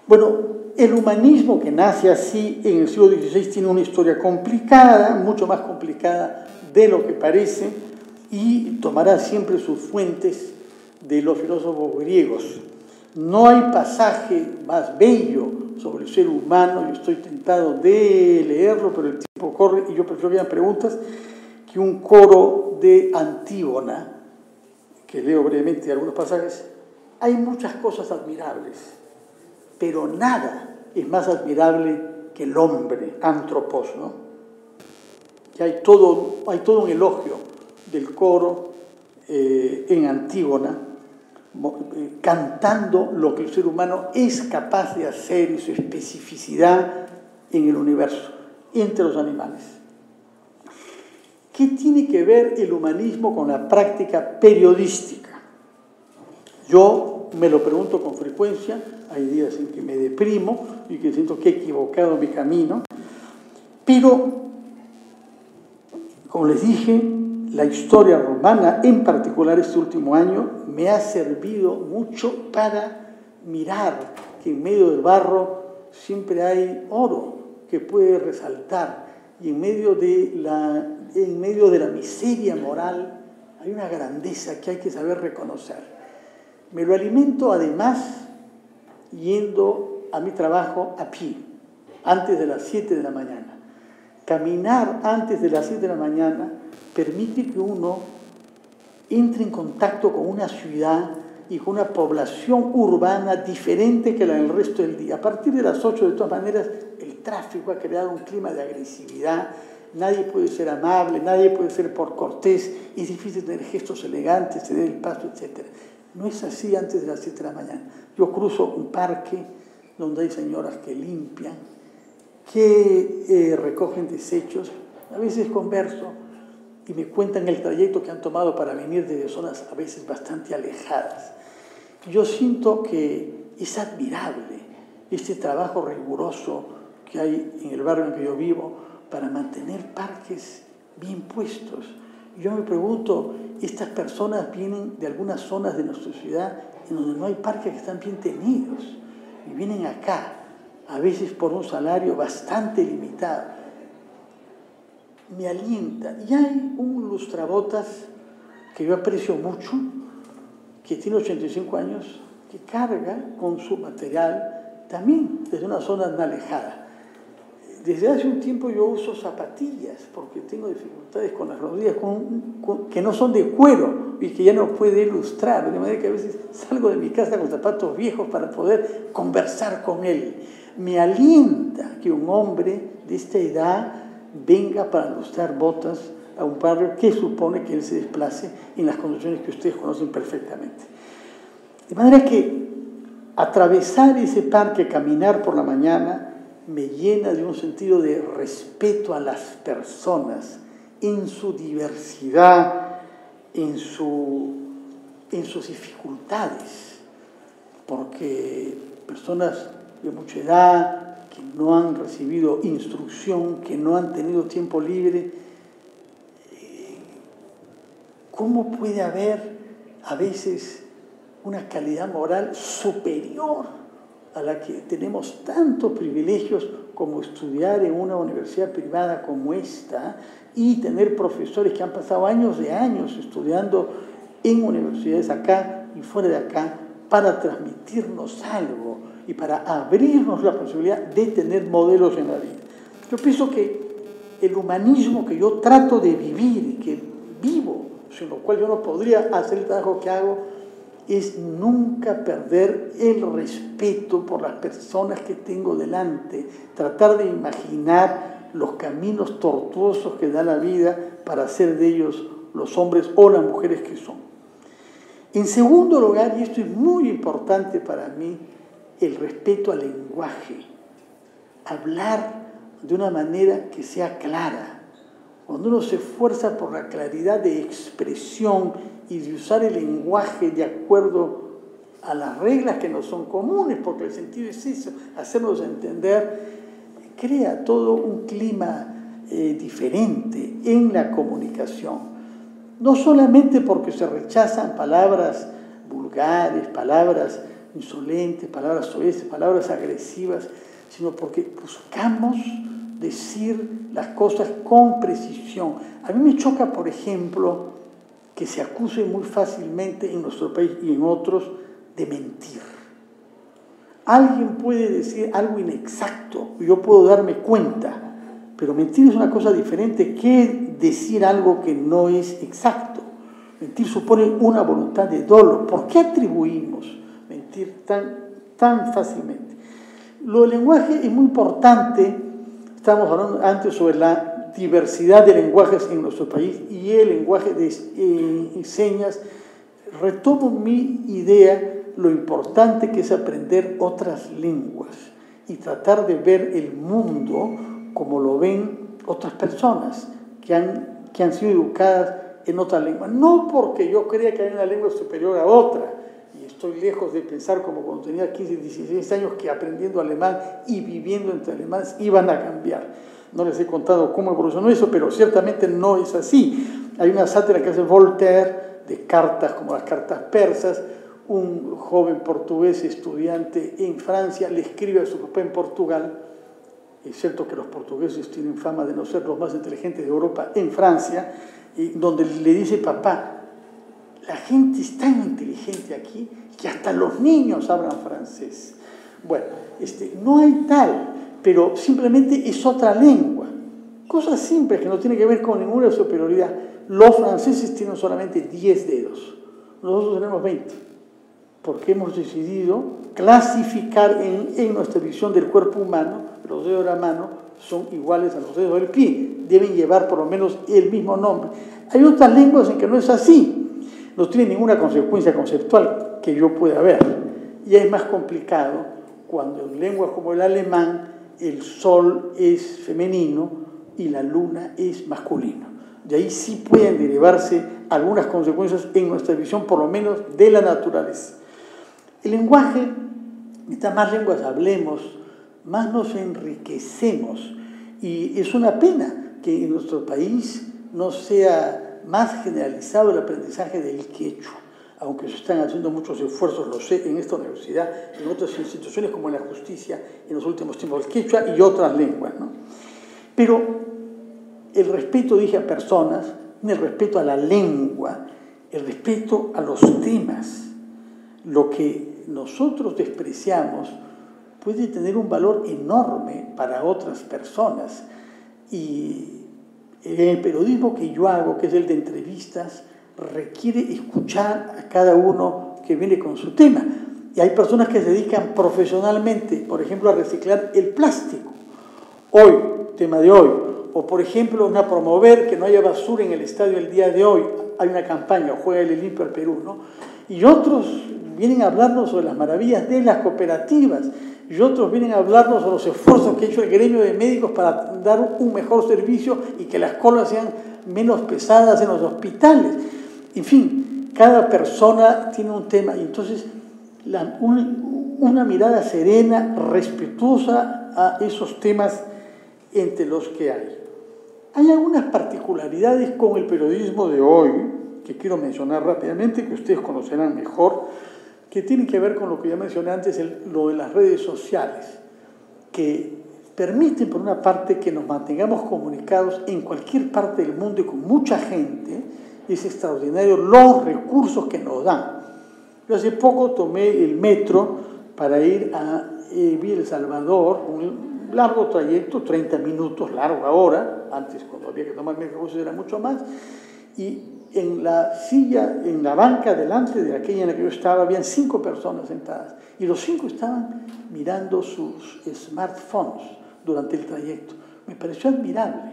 [SPEAKER 2] Bueno, el humanismo que nace así en el siglo XVI tiene una historia complicada, mucho más complicada de lo que parece, y tomará siempre sus fuentes de los filósofos griegos. No hay pasaje más bello sobre el ser humano, yo estoy tentado de leerlo, pero el tiempo corre y yo prefiero que hayan preguntas, que un coro de Antígona, que leo brevemente algunos pasajes. Hay muchas cosas admirables, pero nada es más admirable que el hombre, antropos, ¿no? que hay todo un elogio del coro en Antígona, cantando lo que el ser humano es capaz de hacer y su especificidad en el universo, entre los animales. ¿Qué tiene que ver el humanismo con la práctica periodística? Yo me lo pregunto con frecuencia, hay días en que me deprimo y que siento que he equivocado mi camino, pero, como les dije, la historia romana, en particular este último año, me ha servido mucho para mirar que en medio del barro siempre hay oro que puede resaltar, y en medio de la miseria moral hay una grandeza que hay que saber reconocer. Me lo alimento además yendo a mi trabajo a pie, antes de las 7 de la mañana. Caminar antes de las 7 de la mañana permite que uno entre en contacto con una ciudad y con una población urbana diferente que la del resto del día. A partir de las 8, de todas maneras, el tráfico ha creado un clima de agresividad. Nadie puede ser amable, nadie puede ser por cortés, es difícil tener gestos elegantes, ceder el paso, etc. No es así antes de las 7 de la mañana. Yo cruzo un parque donde hay señoras que limpian, que recogen desechos, a veces converso y me cuentan el trayecto que han tomado para venir desde zonas a veces bastante alejadas. Yo siento que es admirable este trabajo riguroso que hay en el barrio en que yo vivo para mantener parques bien puestos. Yo me pregunto, estas personas vienen de algunas zonas de nuestra ciudad en donde no hay parques que están bien tenidos y vienen acá, a veces por un salario bastante limitado. Me alienta. Y hay un lustrabotas que yo aprecio mucho, que tiene 85 años, que carga con su material también desde una zona no alejada. Desde hace un tiempo yo uso zapatillas porque tengo dificultades con las rodillas que no son de cuero y que ya no puede ilustrar, de manera que a veces salgo de mi casa con zapatos viejos para poder conversar con él. Me alienta que un hombre de esta edad venga para lustrar botas a un barrio que supone que él se desplace en las condiciones que ustedes conocen perfectamente. De manera que atravesar ese parque, caminar por la mañana, me llena de un sentido de respeto a las personas en su diversidad, en sus dificultades, porque personas de mucha edad, que no han recibido instrucción, que no han tenido tiempo libre, ¿cómo puede haber a veces una calidad moral superior a la que tenemos tantos privilegios como estudiar en una universidad privada como esta y tener profesores que han pasado años de años estudiando en universidades acá y fuera de acá para transmitirnos algo y para abrirnos la posibilidad de tener modelos en la vida? Yo pienso que el humanismo que yo trato de vivir y que vivo, sin lo cual yo no podría hacer el trabajo que hago, es nunca perder el respeto por las personas que tengo delante, tratar de imaginar los caminos tortuosos que da la vida para hacer de ellos los hombres o las mujeres que son. En segundo lugar, y esto es muy importante para mí, el respeto al lenguaje. Hablar de una manera que sea clara. Cuando uno se esfuerza por la claridad de expresión y de usar el lenguaje de acuerdo a las reglas que no son comunes, porque el sentido es eso, hacernos entender, crea todo un clima diferente en la comunicación. No solamente porque se rechazan palabras vulgares, palabras insolentes, palabras soeces, palabras agresivas, sino porque buscamos decir las cosas con precisión. A mí me choca, por ejemplo, que se acuse muy fácilmente en nuestro país y en otros de mentir. Alguien puede decir algo inexacto, yo puedo darme cuenta, pero mentir es una cosa diferente que decir algo que no es exacto. Mentir supone una voluntad de dolo. ¿Por qué atribuimos mentir tan fácilmente? Lo del lenguaje es muy importante. Estábamos hablando antes sobre la diversidad de lenguajes en nuestro país y el lenguaje de señas, retomo mi idea, lo importante que es aprender otras lenguas y tratar de ver el mundo como lo ven otras personas que han sido educadas en otra lengua. No porque yo crea que hay una lengua superior a otra, y estoy lejos de pensar como cuando tenía 15, 16 años que aprendiendo alemán y viviendo entre alemanes iban a cambiar. No les he contado cómo evolucionó eso, pero ciertamente no es así. Hay una sátira que hace Voltaire de cartas como las cartas persas. Un joven portugués estudiante en Francia le escribe a su papá en Portugal. Es cierto que los portugueses tienen fama de no ser los más inteligentes de Europa en Francia, y donde le dice: papá, la gente es tan inteligente aquí que hasta los niños hablan francés. Bueno, no hay tal, pero simplemente es otra lengua. Cosas simples que no tienen que ver con ninguna superioridad. Los franceses tienen solamente 10 dedos, nosotros tenemos 20, porque hemos decidido clasificar en nuestra visión del cuerpo humano, los dedos de la mano son iguales a los dedos del pie, deben llevar por lo menos el mismo nombre. Hay otras lenguas en que no es así, no tiene ninguna consecuencia conceptual que yo pueda ver. Y es más complicado cuando en lenguas como el alemán el sol es femenino y la luna es masculino. De ahí sí pueden derivarse algunas consecuencias en nuestra visión, por lo menos de la naturaleza. El lenguaje, mientras más lenguas hablemos, más nos enriquecemos. Y es una pena que en nuestro país no sea más generalizado el aprendizaje del quechua, aunque se están haciendo muchos esfuerzos, lo sé, en esta universidad, en otras instituciones como en la justicia, en los últimos tiempos, el quechua y otras lenguas, ¿no? Pero el respeto, dije, a personas, el respeto a la lengua, el respeto a los temas. Lo que nosotros despreciamos puede tener un valor enorme para otras personas. Y el periodismo que yo hago, que es el de entrevistas, requiere escuchar a cada uno que viene con su tema. Y hay personas que se dedican profesionalmente, por ejemplo, a reciclar el plástico. Hoy, tema de hoy. O, por ejemplo, a promover que no haya basura en el estadio el día de hoy. Hay una campaña, Juégale limpio al Perú, ¿no? Y otros vienen a hablarnos sobre las maravillas de las cooperativas. Y otros vienen a hablarnos sobre los esfuerzos que ha hecho el gremio de médicos para dar un mejor servicio y que las colas sean menos pesadas en los hospitales. En fin, cada persona tiene un tema. Y entonces, una mirada serena, respetuosa a esos temas entre los que hay. Hay algunas particularidades con el periodismo de hoy, que quiero mencionar rápidamente, que ustedes conocerán mejor, que tienen que ver con lo que ya mencioné antes, lo de las redes sociales, que permiten, por una parte, que nos mantengamos comunicados en cualquier parte del mundo y con mucha gente. Es extraordinario los recursos que nos dan. Yo hace poco tomé el metro para ir a El Salvador, un largo trayecto, 30 minutos, largo ahora, antes cuando había que tomar microbuses era mucho más, y en la silla, en la banca delante de aquella en la que yo estaba, habían 5 personas sentadas, y los 5 estaban mirando sus smartphones durante el trayecto. Me pareció admirable,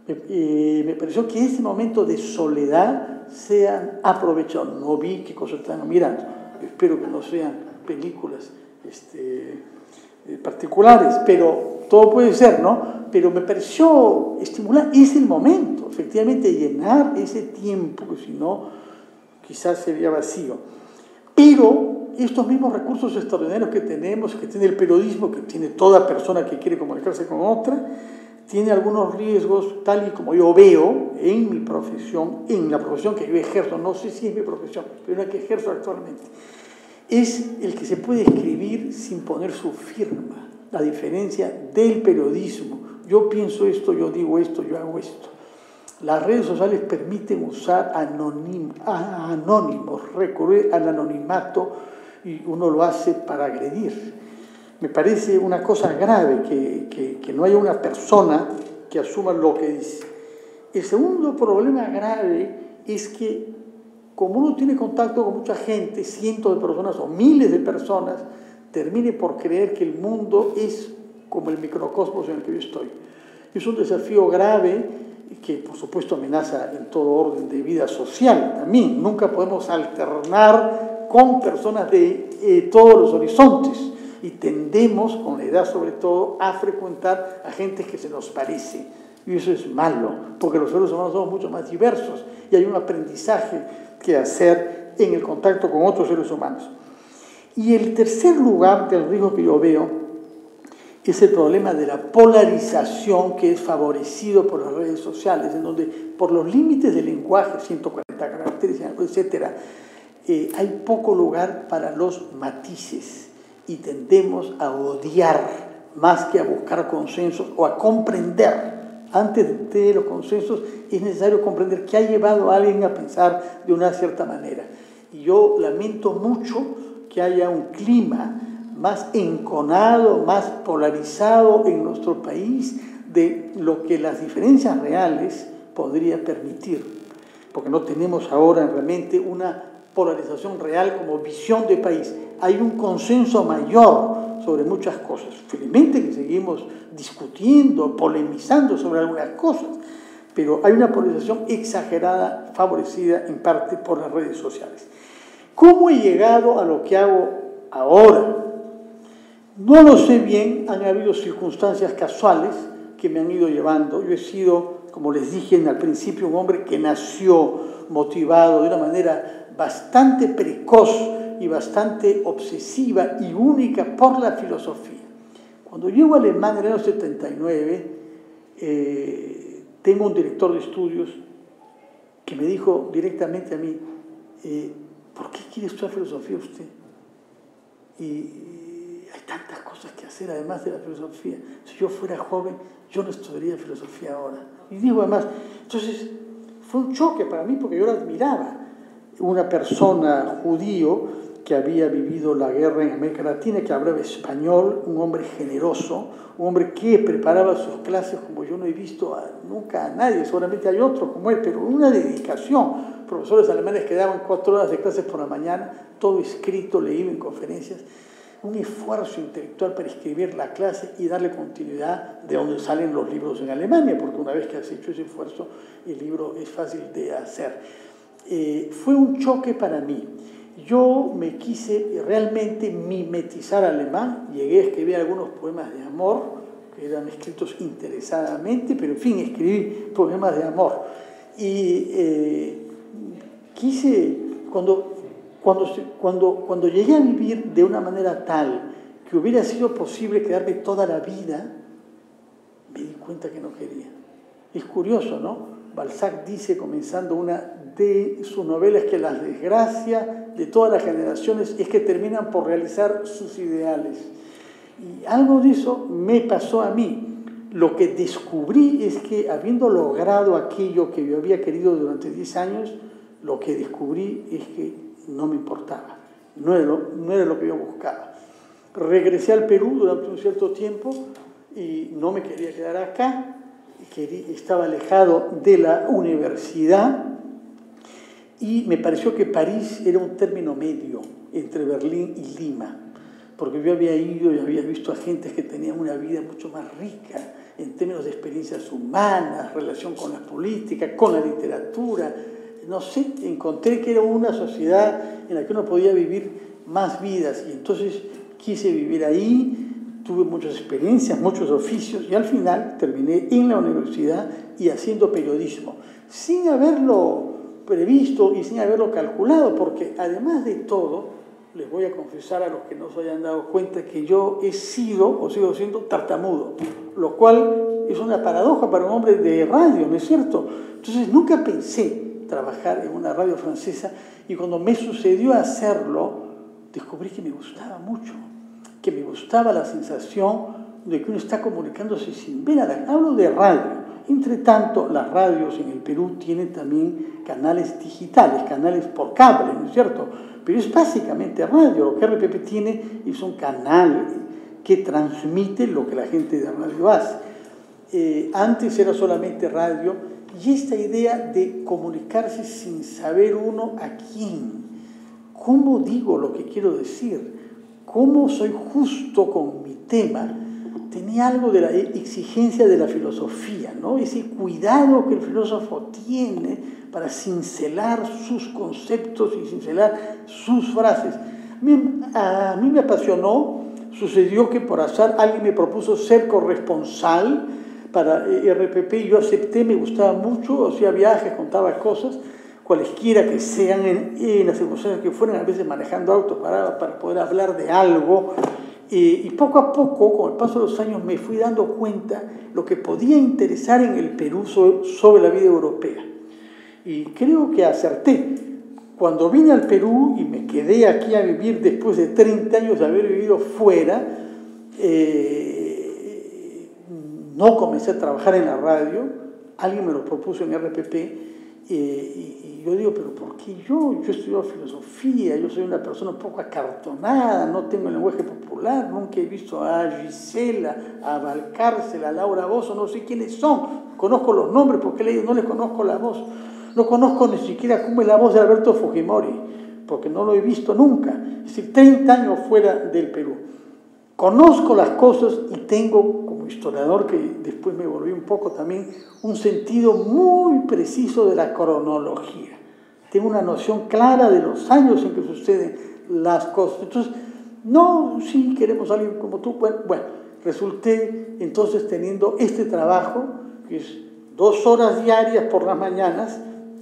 [SPEAKER 2] me pareció que ese momento de soledad sean aprovechados. No vi qué cosas estaban mirando, espero que no sean películas particulares, pero todo puede ser, ¿no? Pero me pareció estimular, es el momento, efectivamente, llenar ese tiempo, que si no, quizás sería vacío. Pero estos mismos recursos extraordinarios que tenemos, que tiene el periodismo, que tiene toda persona que quiere comunicarse con otra, tiene algunos riesgos, tal y como yo veo en mi profesión, en la profesión que yo ejerzo, no sé si es mi profesión, pero la que ejerzo actualmente. Es el que se puede escribir sin poner su firma, la diferencia del periodismo. Yo pienso esto, yo digo esto, yo hago esto. Las redes sociales permiten usar anónimos, recurrir al anonimato, y uno lo hace para agredir. Me parece una cosa grave que no haya una persona que asuma lo que dice. El segundo problema grave es que, como uno tiene contacto con mucha gente, cientos de personas o miles de personas, termine por creer que el mundo es como el microcosmos en el que yo estoy. Es un desafío grave que, por supuesto, amenaza en todo orden de vida social también. Nunca podemos alternar con personas de todos los horizontes y tendemos, con la edad sobre todo, a frecuentar a gente que se nos parece. Y eso es malo, porque los seres humanos somos mucho más diversos y hay un aprendizaje que hacer en el contacto con otros seres humanos. Y el tercer lugar del riesgo que yo veo es el problema de la polarización que es favorecido por las redes sociales, en donde por los límites del lenguaje, 140 caracteres, etc., hay poco lugar para los matices y tendemos a odiar más que a buscar consensos o a comprender. Antes de los consensos es necesario comprender qué ha llevado a alguien a pensar de una cierta manera. Y yo lamento mucho que haya un clima más enconado, más polarizado en nuestro país de lo que las diferencias reales podría permitir, porque no tenemos ahora realmente una polarización real como visión de país. Hay un consenso mayor sobre muchas cosas. Felizmente que seguimos discutiendo, polemizando sobre algunas cosas, pero hay una polarización exagerada, favorecida en parte por las redes sociales. ¿Cómo he llegado a lo que hago ahora? No lo sé bien, han habido circunstancias casuales que me han ido llevando. Yo he sido, como les dije al principio, un hombre que nació motivado de una manera bastante precoz y bastante obsesiva y única por la filosofía. Cuando llego a Alemania en el año 79, tengo un director de estudios que me dijo directamente a mí, ¿por qué quiere estudiar filosofía usted? Y hay tantas cosas que hacer además de la filosofía. Si yo fuera joven, yo no estudiaría filosofía ahora. Y digo además, entonces fue un choque para mí porque yo lo admiraba. Una persona judío que había vivido la guerra en América Latina, que hablaba español, un hombre generoso, un hombre que preparaba sus clases como yo no he visto nunca a nadie, seguramente hay otros como él, pero una dedicación. Profesores alemanes que daban 4 horas de clases por la mañana, todo escrito, leído en conferencias, un esfuerzo intelectual para escribir la clase y darle continuidad de donde salen los libros en Alemania, porque una vez que has hecho ese esfuerzo, el libro es fácil de hacer. Fue un choque para mí. Yo me quise realmente mimetizar alemán, llegué a escribir algunos poemas de amor, que eran escritos interesadamente, pero en fin, escribí poemas de amor. Y quise, cuando llegué a vivir de una manera tal que hubiera sido posible quedarme toda la vida, me di cuenta que no quería. Es curioso, ¿no? Balzac dice, comenzando una de sus novelas, que la desgracia de todas las generaciones es que terminan por realizar sus ideales. Y algo de eso me pasó a mí. Lo que descubrí es que, habiendo logrado aquello que yo había querido durante 10 años, lo que descubrí es que no me importaba, no era lo que yo buscaba. Regresé al Perú durante un cierto tiempo y no me quería quedar acá, estaba alejado de la universidad y me pareció que París era un término medio entre Berlín y Lima, porque yo había ido y había visto a gente que tenían una vida mucho más rica en términos de experiencias humanas, relación con la política, con la literatura. No sé, encontré que era una sociedad en la que uno podía vivir más vidas y entonces quise vivir ahí, tuve muchas experiencias, muchos oficios y al final terminé en la universidad y haciendo periodismo, sin haberlo previsto y sin haberlo calculado, porque además de todo, les voy a confesar a los que no se hayan dado cuenta que yo he sido o sigo siendo tartamudo, lo cual es una paradoja para un hombre de radio, ¿no es cierto? Entonces nunca pensé trabajar en una radio francesa y cuando me sucedió hacerlo, descubrí que me gustaba mucho, que me gustaba la sensación de que uno está comunicándose sin ver a la... Hablo de radio. Entre tanto, las radios en el Perú tienen también canales digitales, canales por cable, ¿no es cierto? Pero es básicamente radio. Lo que RPP tiene es un canal que transmite lo que la gente de radio hace. Antes era solamente radio, y esta idea de comunicarse sin saber uno a quién, cómo digo lo que quiero decir, cómo soy justo con mi tema, tenía algo de la exigencia de la filosofía, ¿no? Ese cuidado que el filósofo tiene para cincelar sus conceptos y cincelar sus frases. A mí me apasionó. Sucedió que por azar alguien me propuso ser corresponsal para RPP y yo acepté, me gustaba mucho, hacía viajes, contaba cosas, cualesquiera que sean en las circunstancias que fueran, a veces manejando autos para poder hablar de algo. Y poco a poco, con el paso de los años, me fui dando cuenta lo que podía interesar en el Perú sobre la vida europea. Y creo que acerté. Cuando vine al Perú y me quedé aquí a vivir después de 30 años de haber vivido fuera, no comencé a trabajar en la radio, alguien me lo propuso en RPP, y yo digo, pero ¿por qué yo? Yo estudio filosofía, yo soy una persona un poco acartonada, no tengo el lenguaje popular, nunca he visto a Gisela, a Valcárcel, a Laura Bozzo, no sé quiénes son, conozco los nombres porque no les conozco la voz. No conozco ni siquiera cómo es la voz de Alberto Fujimori, porque no lo he visto nunca. Es decir, 30 años fuera del Perú. Conozco las cosas y tengo, como historiador, que después me volví un poco también, un sentido muy preciso de la cronología. Tengo una noción clara de los años en que suceden las cosas. Entonces, no, sí, queremos a alguien como tú. Bueno, resulté entonces teniendo este trabajo, que es 2 horas diarias por las mañanas.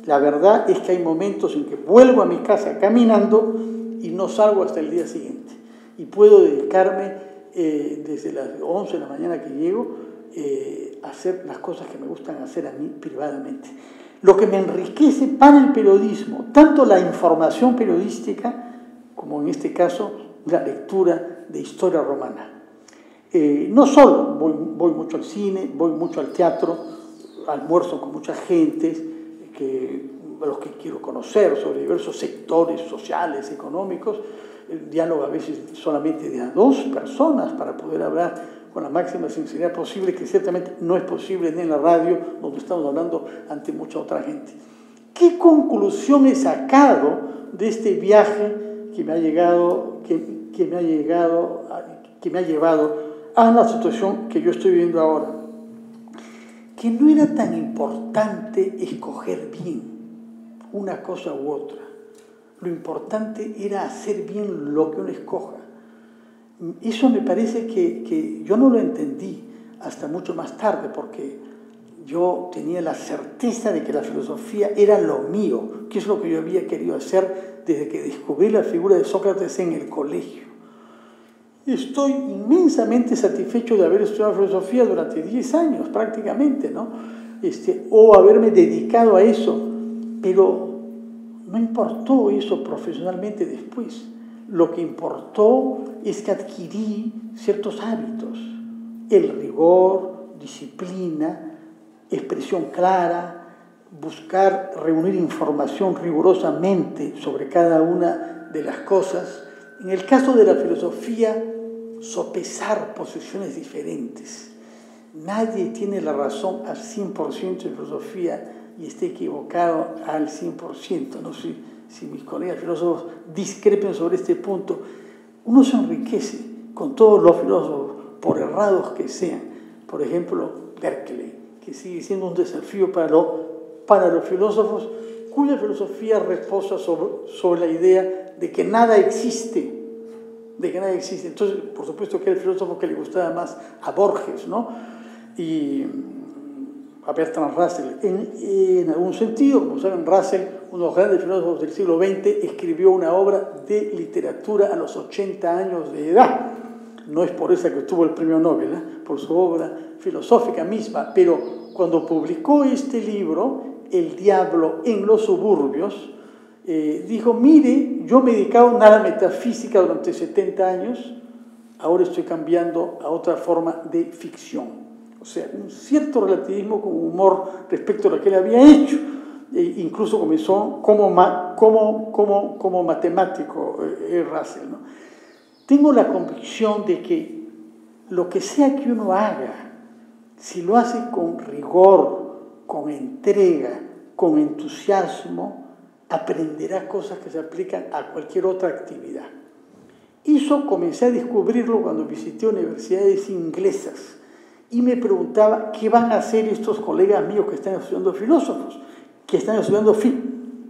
[SPEAKER 2] La verdad es que hay momentos en que vuelvo a mi casa caminando y no salgo hasta el día siguiente. Y puedo dedicarme desde las 11 de la mañana que llego a hacer las cosas que me gustan hacer a mí privadamente. Lo que me enriquece para el periodismo, tanto la información periodística como en este caso la lectura de historia romana. No solo voy mucho al cine, voy mucho al teatro, almuerzo con mucha gente, a los que quiero conocer sobre diversos sectores sociales, económicos. El diálogo a veces solamente de a 2 personas para poder hablar con la máxima sinceridad posible, que ciertamente no es posible ni en la radio, donde estamos hablando ante mucha otra gente. ¿Qué conclusión he sacado de este viaje que me ha llevado a la situación que yo estoy viviendo ahora? Que no era tan importante escoger bien una cosa u otra. Lo importante era hacer bien lo que uno escoja. Eso me parece que yo no lo entendí hasta mucho más tarde, porque yo tenía la certeza de que la filosofía era lo mío, que es lo que yo había querido hacer desde que descubrí la figura de Sócrates en el colegio. Estoy inmensamente satisfecho de haber estudiado filosofía durante 10 años prácticamente, ¿no? O haberme dedicado a eso, pero no importó eso profesionalmente después. Lo que importó es que adquirí ciertos hábitos: el rigor, disciplina, expresión clara, buscar reunir información rigurosamente sobre cada una de las cosas. En el caso de la filosofía, sopesar posiciones diferentes. Nadie tiene la razón al 100% en filosofía y esté equivocado al 100%. No sé si mis colegas filósofos discrepen sobre este punto. Uno se enriquece con todos los filósofos, por errados que sean. Por ejemplo, Berkeley, que sigue siendo un desafío para los filósofos, cuya filosofía reposa sobre la idea de que nada existe. Entonces, por supuesto que era el filósofo que le gustaba más a Borges, ¿no? Y a Bertrand Russell. En algún sentido, como saben, Russell, uno de los grandes filósofos del siglo XX, escribió una obra de literatura a los 80 años de edad. No es por esa que obtuvo el premio Nobel, por su obra filosófica misma, pero cuando publicó este libro, El diablo en los suburbios, dijo: mire, yo me he dedicado a la metafísica durante 70 años, ahora estoy cambiando a otra forma de ficción. O sea, un cierto relativismo con humor respecto a lo que él había hecho. Incluso comenzó como matemático Russell, ¿no? Tengo la convicción de que lo que sea que uno haga, si lo hace con rigor, con entrega, con entusiasmo, aprenderá cosas que se aplican a cualquier otra actividad. Eso comencé a descubrirlo cuando visité universidades inglesas y me preguntaba qué van a hacer estos colegas míos que están estudiando filósofos, que están estudiando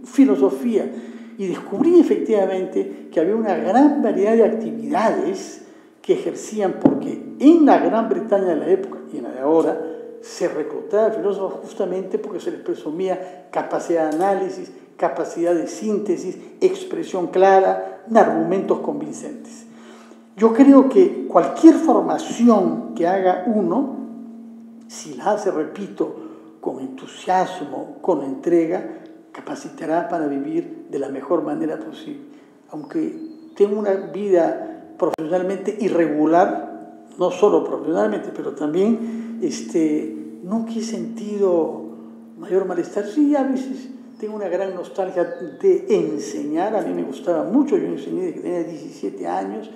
[SPEAKER 2] filosofía. Y descubrí efectivamente que había una gran variedad de actividades que ejercían, porque en la Gran Bretaña de la época y en la de ahora se reclutaba filósofos justamente porque se les presumía capacidad de análisis, capacidad de síntesis, expresión clara, argumentos convincentes. Yo creo que cualquier formación que haga uno, si la hace, repito, con entusiasmo, con entrega, capacitará para vivir de la mejor manera posible. Aunque tengo una vida profesionalmente irregular, no solo profesionalmente, pero también nunca he sentido mayor malestar. Sí, a veces tengo una gran nostalgia de enseñar. A mí me gustaba mucho, yo enseñé desde que tenía 17 años,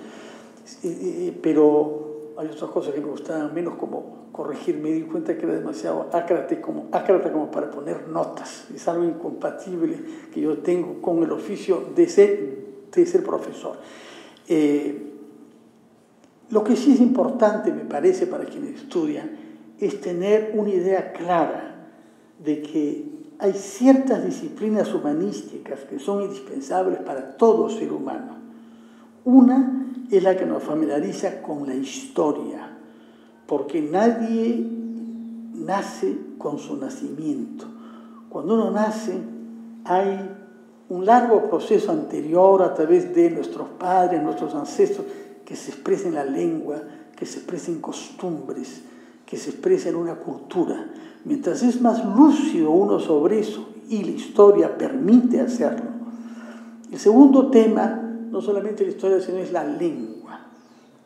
[SPEAKER 2] pero hay otras cosas que me gustaban menos, como corregir. Me di cuenta que era demasiado ácrata como para poner notas. Es algo incompatible que yo tengo con el oficio de ser profesor. Lo que sí es importante, me parece, para quienes estudian, es tener una idea clara de que hay ciertas disciplinas humanísticas que son indispensables para todo ser humano. Una es la que nos familiariza con la historia, porque nadie nace con su nacimiento. Cuando uno nace, hay un largo proceso anterior a través de nuestros padres, nuestros ancestros, que se expresa en la lengua, que se expresa en costumbres, que se expresa en una cultura. Mientras es más lúcido uno sobre eso, y la historia permite hacerlo. El segundo tema, no solamente la historia, sino es la lengua.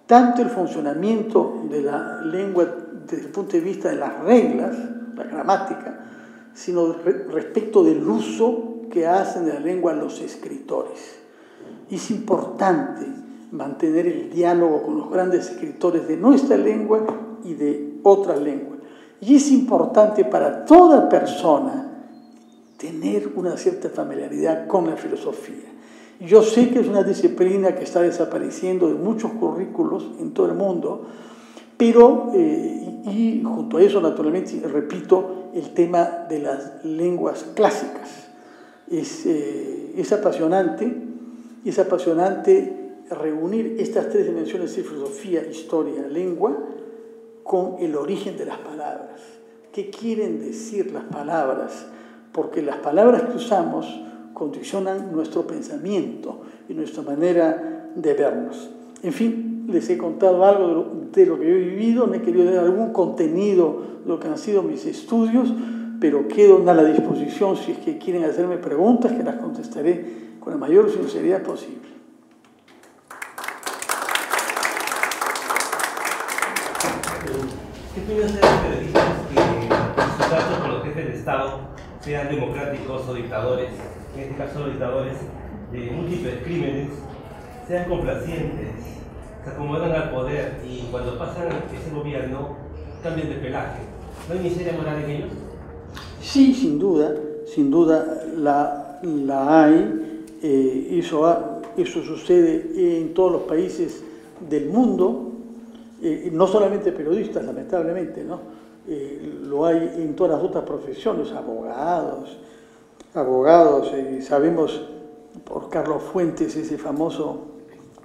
[SPEAKER 2] Tanto el funcionamiento de la lengua desde el punto de vista de las reglas, la gramática, sino respecto del uso que hacen de la lengua los escritores. Es importante mantener el diálogo con los grandes escritores de nuestra lengua y de otras lenguas. Y es importante para toda persona tener una cierta familiaridad con la filosofía. Yo sé que es una disciplina que está desapareciendo de muchos currículos en todo el mundo, pero, y junto a eso, naturalmente, repito, el tema de las lenguas clásicas. Es apasionante reunir estas tres dimensiones de filosofía, historia, lengua, con el origen de las palabras. ¿Qué quieren decir las palabras? Porque las palabras que usamos condicionan nuestro pensamiento y nuestra manera de vernos. En fin, les he contado algo de lo que yo he vivido, no he querido dar algún contenido de lo que han sido mis estudios, pero quedo a la disposición si es que quieren hacerme preguntas, que las contestaré con la mayor sinceridad posible.
[SPEAKER 3] ¿Qué opinas de los periodistas que sus tratos con los jefes de Estado sean democráticos o dictadores, en este caso dictadores de múltiples crímenes, sean complacientes, se acomodan al poder y cuando pasan ese gobierno cambian de pelaje? ¿No hay miseria moral en ellos?
[SPEAKER 2] Sí, sin duda la hay. Eso sucede en todos los países del mundo. No solamente periodistas, lamentablemente, ¿no? Lo hay en todas las otras profesiones, abogados, sabemos por Carlos Fuentes ese famoso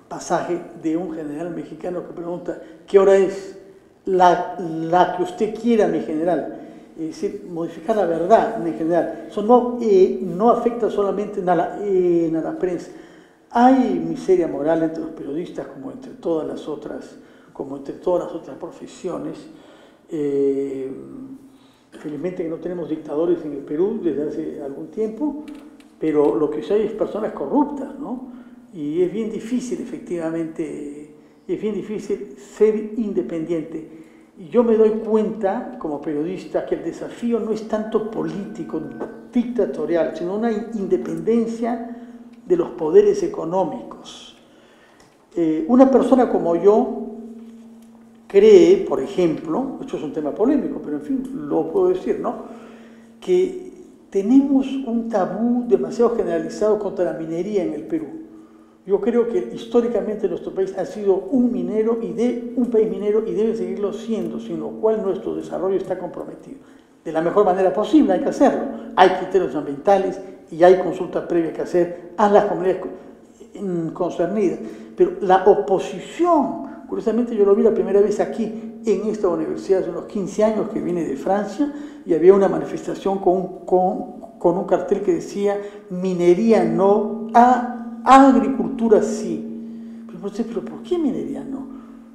[SPEAKER 2] pasaje de un general mexicano que pregunta: ¿qué hora es? La que usted quiera, mi general. Es decir, modificar la verdad, mi general. Eso no afecta solamente a la prensa. Hay miseria moral entre los periodistas como entre todas las otras profesiones. Felizmente que no tenemos dictadores en el Perú desde hace algún tiempo, pero lo que sí hay es personas corruptas, ¿no? Y es bien difícil, efectivamente, ser independiente. Y yo me doy cuenta, como periodista, que el desafío no es tanto político, dictatorial, sino una independencia de los poderes económicos. Una persona como yo cree, por ejemplo, esto es un tema polémico, pero en fin, lo puedo decir, ¿no?, que tenemos un tabú demasiado generalizado contra la minería en el Perú. Yo creo que históricamente nuestro país ha sido un país minero y debe seguirlo siendo, sin lo cual nuestro desarrollo está comprometido. De la mejor manera posible hay que hacerlo. Hay criterios ambientales y hay consulta previa que hacer a las comunidades concernidas. Pero la oposición, curiosamente yo lo vi la primera vez aquí en esta universidad hace unos 15 años que vine de Francia y había una manifestación con un cartel que decía minería no, agricultura sí. Pero ¿por qué minería no?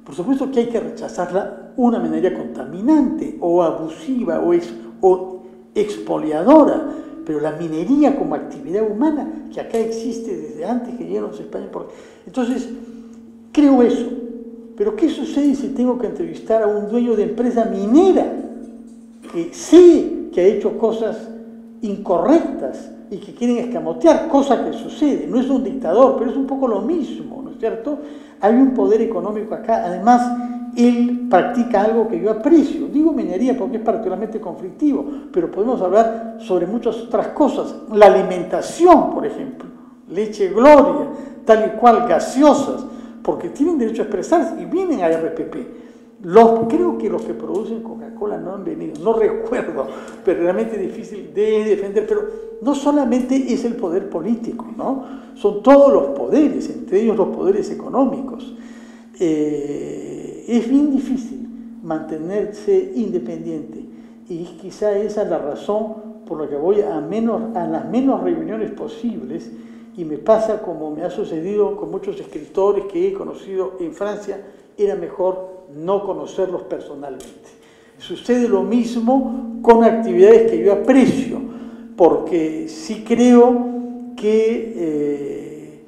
[SPEAKER 2] Por supuesto que hay que rechazarla, una minería contaminante o abusiva o expoliadora, pero la minería como actividad humana, que acá existe desde antes que llegaron los españoles. Entonces, creo eso. Pero ¿qué sucede si tengo que entrevistar a un dueño de empresa minera que sé que ha hecho cosas incorrectas y que quieren escamotear, cosa que sucede? No es un dictador, pero es un poco lo mismo, ¿no es cierto? Hay un poder económico acá, además él practica algo que yo aprecio. Digo minería porque es particularmente conflictivo, pero podemos hablar sobre muchas otras cosas. La alimentación, por ejemplo, leche Gloria, tal y cual, gaseosas, porque tienen derecho a expresarse y vienen a RPP. Creo que los que producen Coca-Cola no han venido, no recuerdo, pero realmente es difícil de defender. Pero no solamente es el poder político, ¿no? Son todos los poderes, entre ellos los poderes económicos. Es bien difícil mantenerse independiente y quizá esa es la razón por la que voy a las menos reuniones posibles. Y me pasa como me ha sucedido con muchos escritores que he conocido en Francia, era mejor no conocerlos personalmente. Sucede lo mismo con actividades que yo aprecio, porque sí creo que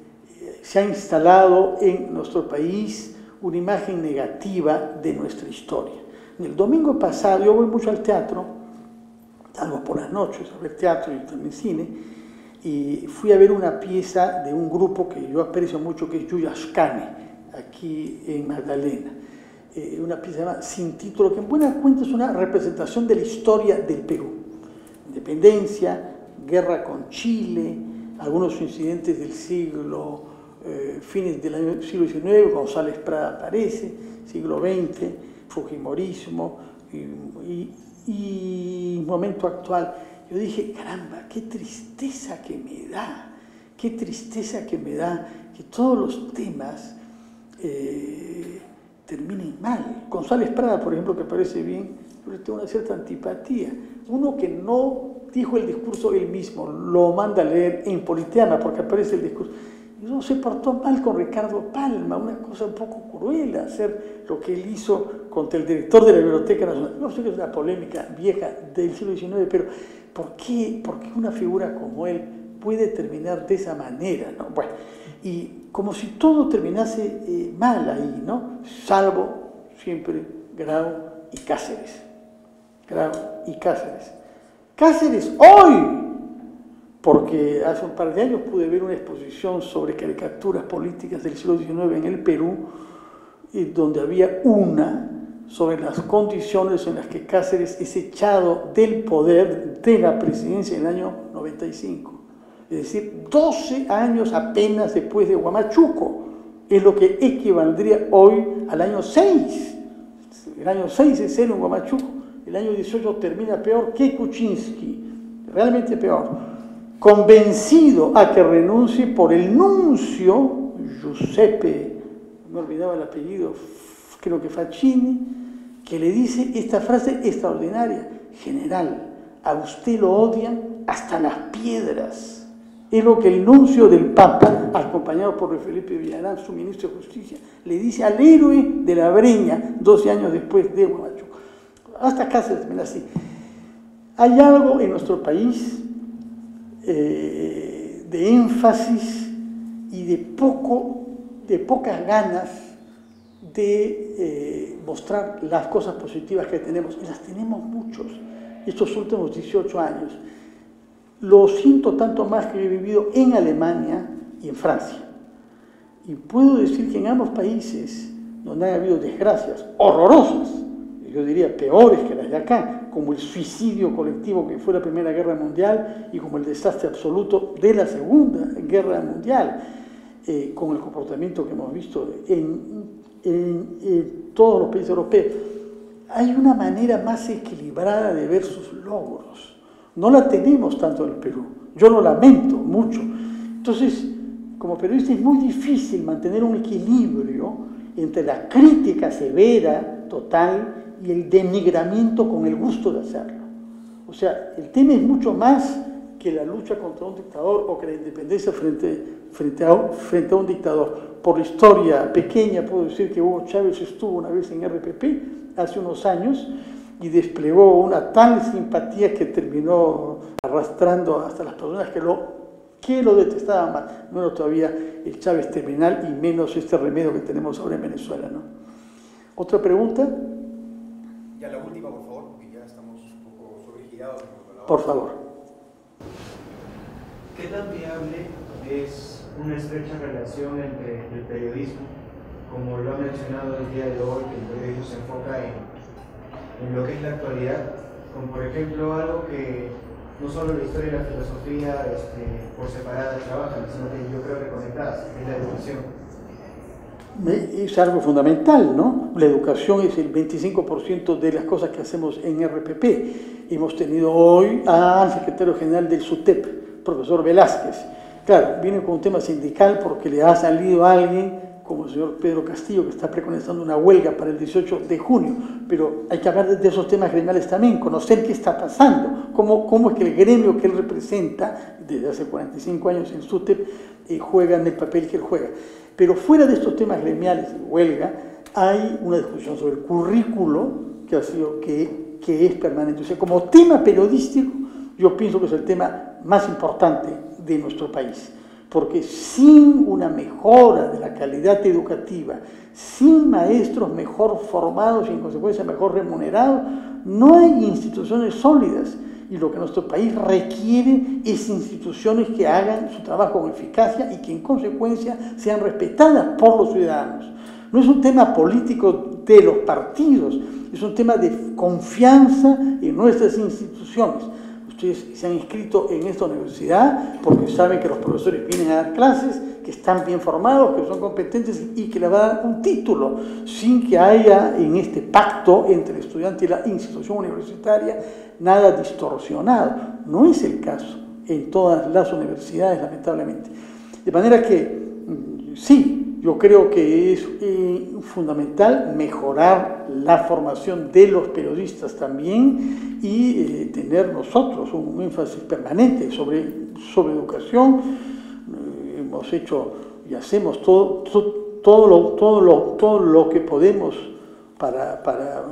[SPEAKER 2] se ha instalado en nuestro país una imagen negativa de nuestra historia. El domingo pasado, yo voy mucho al teatro, salgo por las noches a ver teatro y también cine, y fui a ver una pieza de un grupo que yo aprecio mucho, que es Yuyascane, aquí en Magdalena. Una pieza llamada Sin Título, que en buena cuenta es una representación de la historia del Perú. Independencia, guerra con Chile, algunos incidentes del fines del siglo XIX, González Prada aparece, siglo XX, Fujimorismo y momento actual. Yo dije, caramba, qué tristeza que me da que todos los temas terminen mal. González Prada, por ejemplo, que parece bien, yo le tengo una cierta antipatía. Uno que no dijo el discurso él mismo, lo manda a leer en Politeama porque aparece el discurso. Y uno se portó mal con Ricardo Palma, una cosa un poco cruel, hacer lo que él hizo contra el director de la Biblioteca Nacional. No sé que es una polémica vieja del siglo XIX, pero ¿por qué una figura como él puede terminar de esa manera, ¿no? Bueno, y como si todo terminase mal ahí, ¿no? Salvo siempre Grau y Cáceres. Grau y Cáceres. Cáceres hoy, porque hace un par de años pude ver una exposición sobre caricaturas políticas del siglo XIX en el Perú, donde había una sobre las condiciones en las que Cáceres es echado del poder de la presidencia en el año 95. Es decir, 12 años apenas después de Huamachuco, es lo que equivaldría hoy al año 6. El año 6 es cero en Huamachuco, el año 18 termina peor que Kuczynski, realmente peor. Convencido a que renuncie por el nuncio Giuseppe, me olvidaba el apellido, creo que Facchini, que le dice esta frase extraordinaria: general, a usted lo odian hasta las piedras. Es lo que el nuncio del Papa, acompañado por Felipe Villarán, su ministro de Justicia, le dice al héroe de la Breña 12 años después de Huamachuco. Hasta Cáceres termina así. Hay algo en nuestro país de énfasis y de pocas ganas de mostrar las cosas positivas que tenemos, y las tenemos muchos estos últimos 18 años. Lo siento tanto más que he vivido en Alemania y en Francia. Y puedo decir que en ambos países, donde han habido desgracias horrorosas, yo diría peores que las de acá, como el suicidio colectivo que fue la Primera Guerra Mundial y como el desastre absoluto de la Segunda Guerra Mundial, con el comportamiento que hemos visto en todos los países europeos. Hay una manera más equilibrada de ver sus logros. No la tenemos tanto en el Perú. Yo lo lamento mucho. Entonces, como periodista es muy difícil mantener un equilibrio entre la crítica severa, total, y el denigramiento con el gusto de hacerlo. O sea, el tema es mucho más que la lucha contra un dictador o que la independencia frente a un dictador. Por la historia pequeña puedo decir que Hugo Chávez estuvo una vez en RPP hace unos años y desplegó una tal simpatía que terminó arrastrando hasta las personas que lo detestaban más. No era todavía el Chávez terminal y menos este remedio que tenemos ahora en Venezuela, ¿no? ¿Otra pregunta?
[SPEAKER 1] Ya la última, por favor, porque ya estamos un poco sobregirados.
[SPEAKER 2] Por favor.
[SPEAKER 4] ¿Qué tan viable es una estrecha relación entre el periodismo, como lo ha mencionado el día de hoy, que el periodismo se enfoca en lo que es la actualidad, con por ejemplo algo que no solo la historia y la filosofía por separada trabajan, sino que yo creo que conectadas, es la educación?
[SPEAKER 2] Es algo fundamental, ¿no? La educación es el 25% de las cosas que hacemos en RPP. Hemos tenido hoy al secretario general del SUTEP, profesor Velázquez. Claro, viene con un tema sindical porque le ha salido a alguien como el señor Pedro Castillo, que está preconizando una huelga para el 18 de junio, pero hay que hablar de esos temas gremiales también, conocer qué está pasando, cómo es que el gremio que él representa, desde hace 45 años en SUTEP, juega en el papel que él juega. Pero fuera de estos temas gremiales de huelga, hay una discusión sobre el currículo que es permanente. O sea, como tema periodístico, yo pienso que es el tema más importante de nuestro país. Porque sin una mejora de la calidad educativa, sin maestros mejor formados y en consecuencia mejor remunerados, no hay instituciones sólidas. Y lo que nuestro país requiere es instituciones que hagan su trabajo con eficacia y que en consecuencia sean respetadas por los ciudadanos. No es un tema político de los partidos, es un tema de confianza en nuestras instituciones. Ustedes se han inscrito en esta universidad porque saben que los profesores vienen a dar clases, que están bien formados, que son competentes y que le van a dar un título, sin que haya en este pacto entre el estudiante y la institución universitaria nada distorsionado. No es el caso en todas las universidades, lamentablemente. De manera que, sí, yo creo que es fundamental mejorar la formación de los periodistas también y tener nosotros un énfasis permanente sobre educación. Hemos hecho y hacemos todo lo que podemos para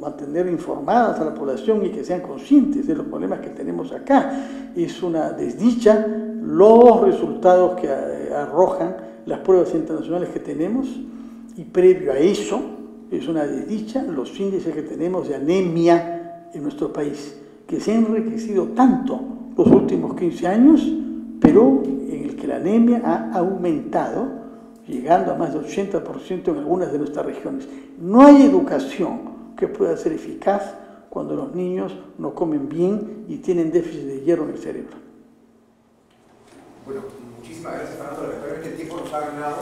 [SPEAKER 2] mantener informadas a la población y que sean conscientes de los problemas que tenemos acá. Es una desdicha los resultados que arrojan las pruebas internacionales que tenemos, y previo a eso es una desdicha los índices que tenemos de anemia en nuestro país, que se han enriquecido tanto los últimos 15 años, pero en el que la anemia ha aumentado, llegando a más del 80% en algunas de nuestras regiones. No hay educación que pueda ser eficaz cuando los niños no comen bien y tienen déficit de hierro en el cerebro.
[SPEAKER 1] Bueno, muchísimas gracias, Fernando. Lamentablemente el tiempo nos ha ganado.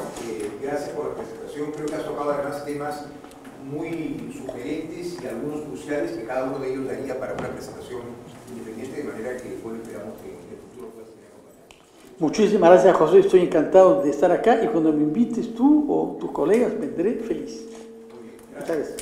[SPEAKER 1] Gracias por la presentación. Creo que has tocado además temas muy sugerentes y algunos cruciales que cada uno de ellos daría para una presentación independiente, de manera que bueno, esperamos que en el futuro puedas tener acompañado.
[SPEAKER 2] Muchísimas gracias, José. Estoy encantado de estar acá y cuando me invites tú o tus colegas vendré feliz.
[SPEAKER 1] Muy bien,
[SPEAKER 2] gracias.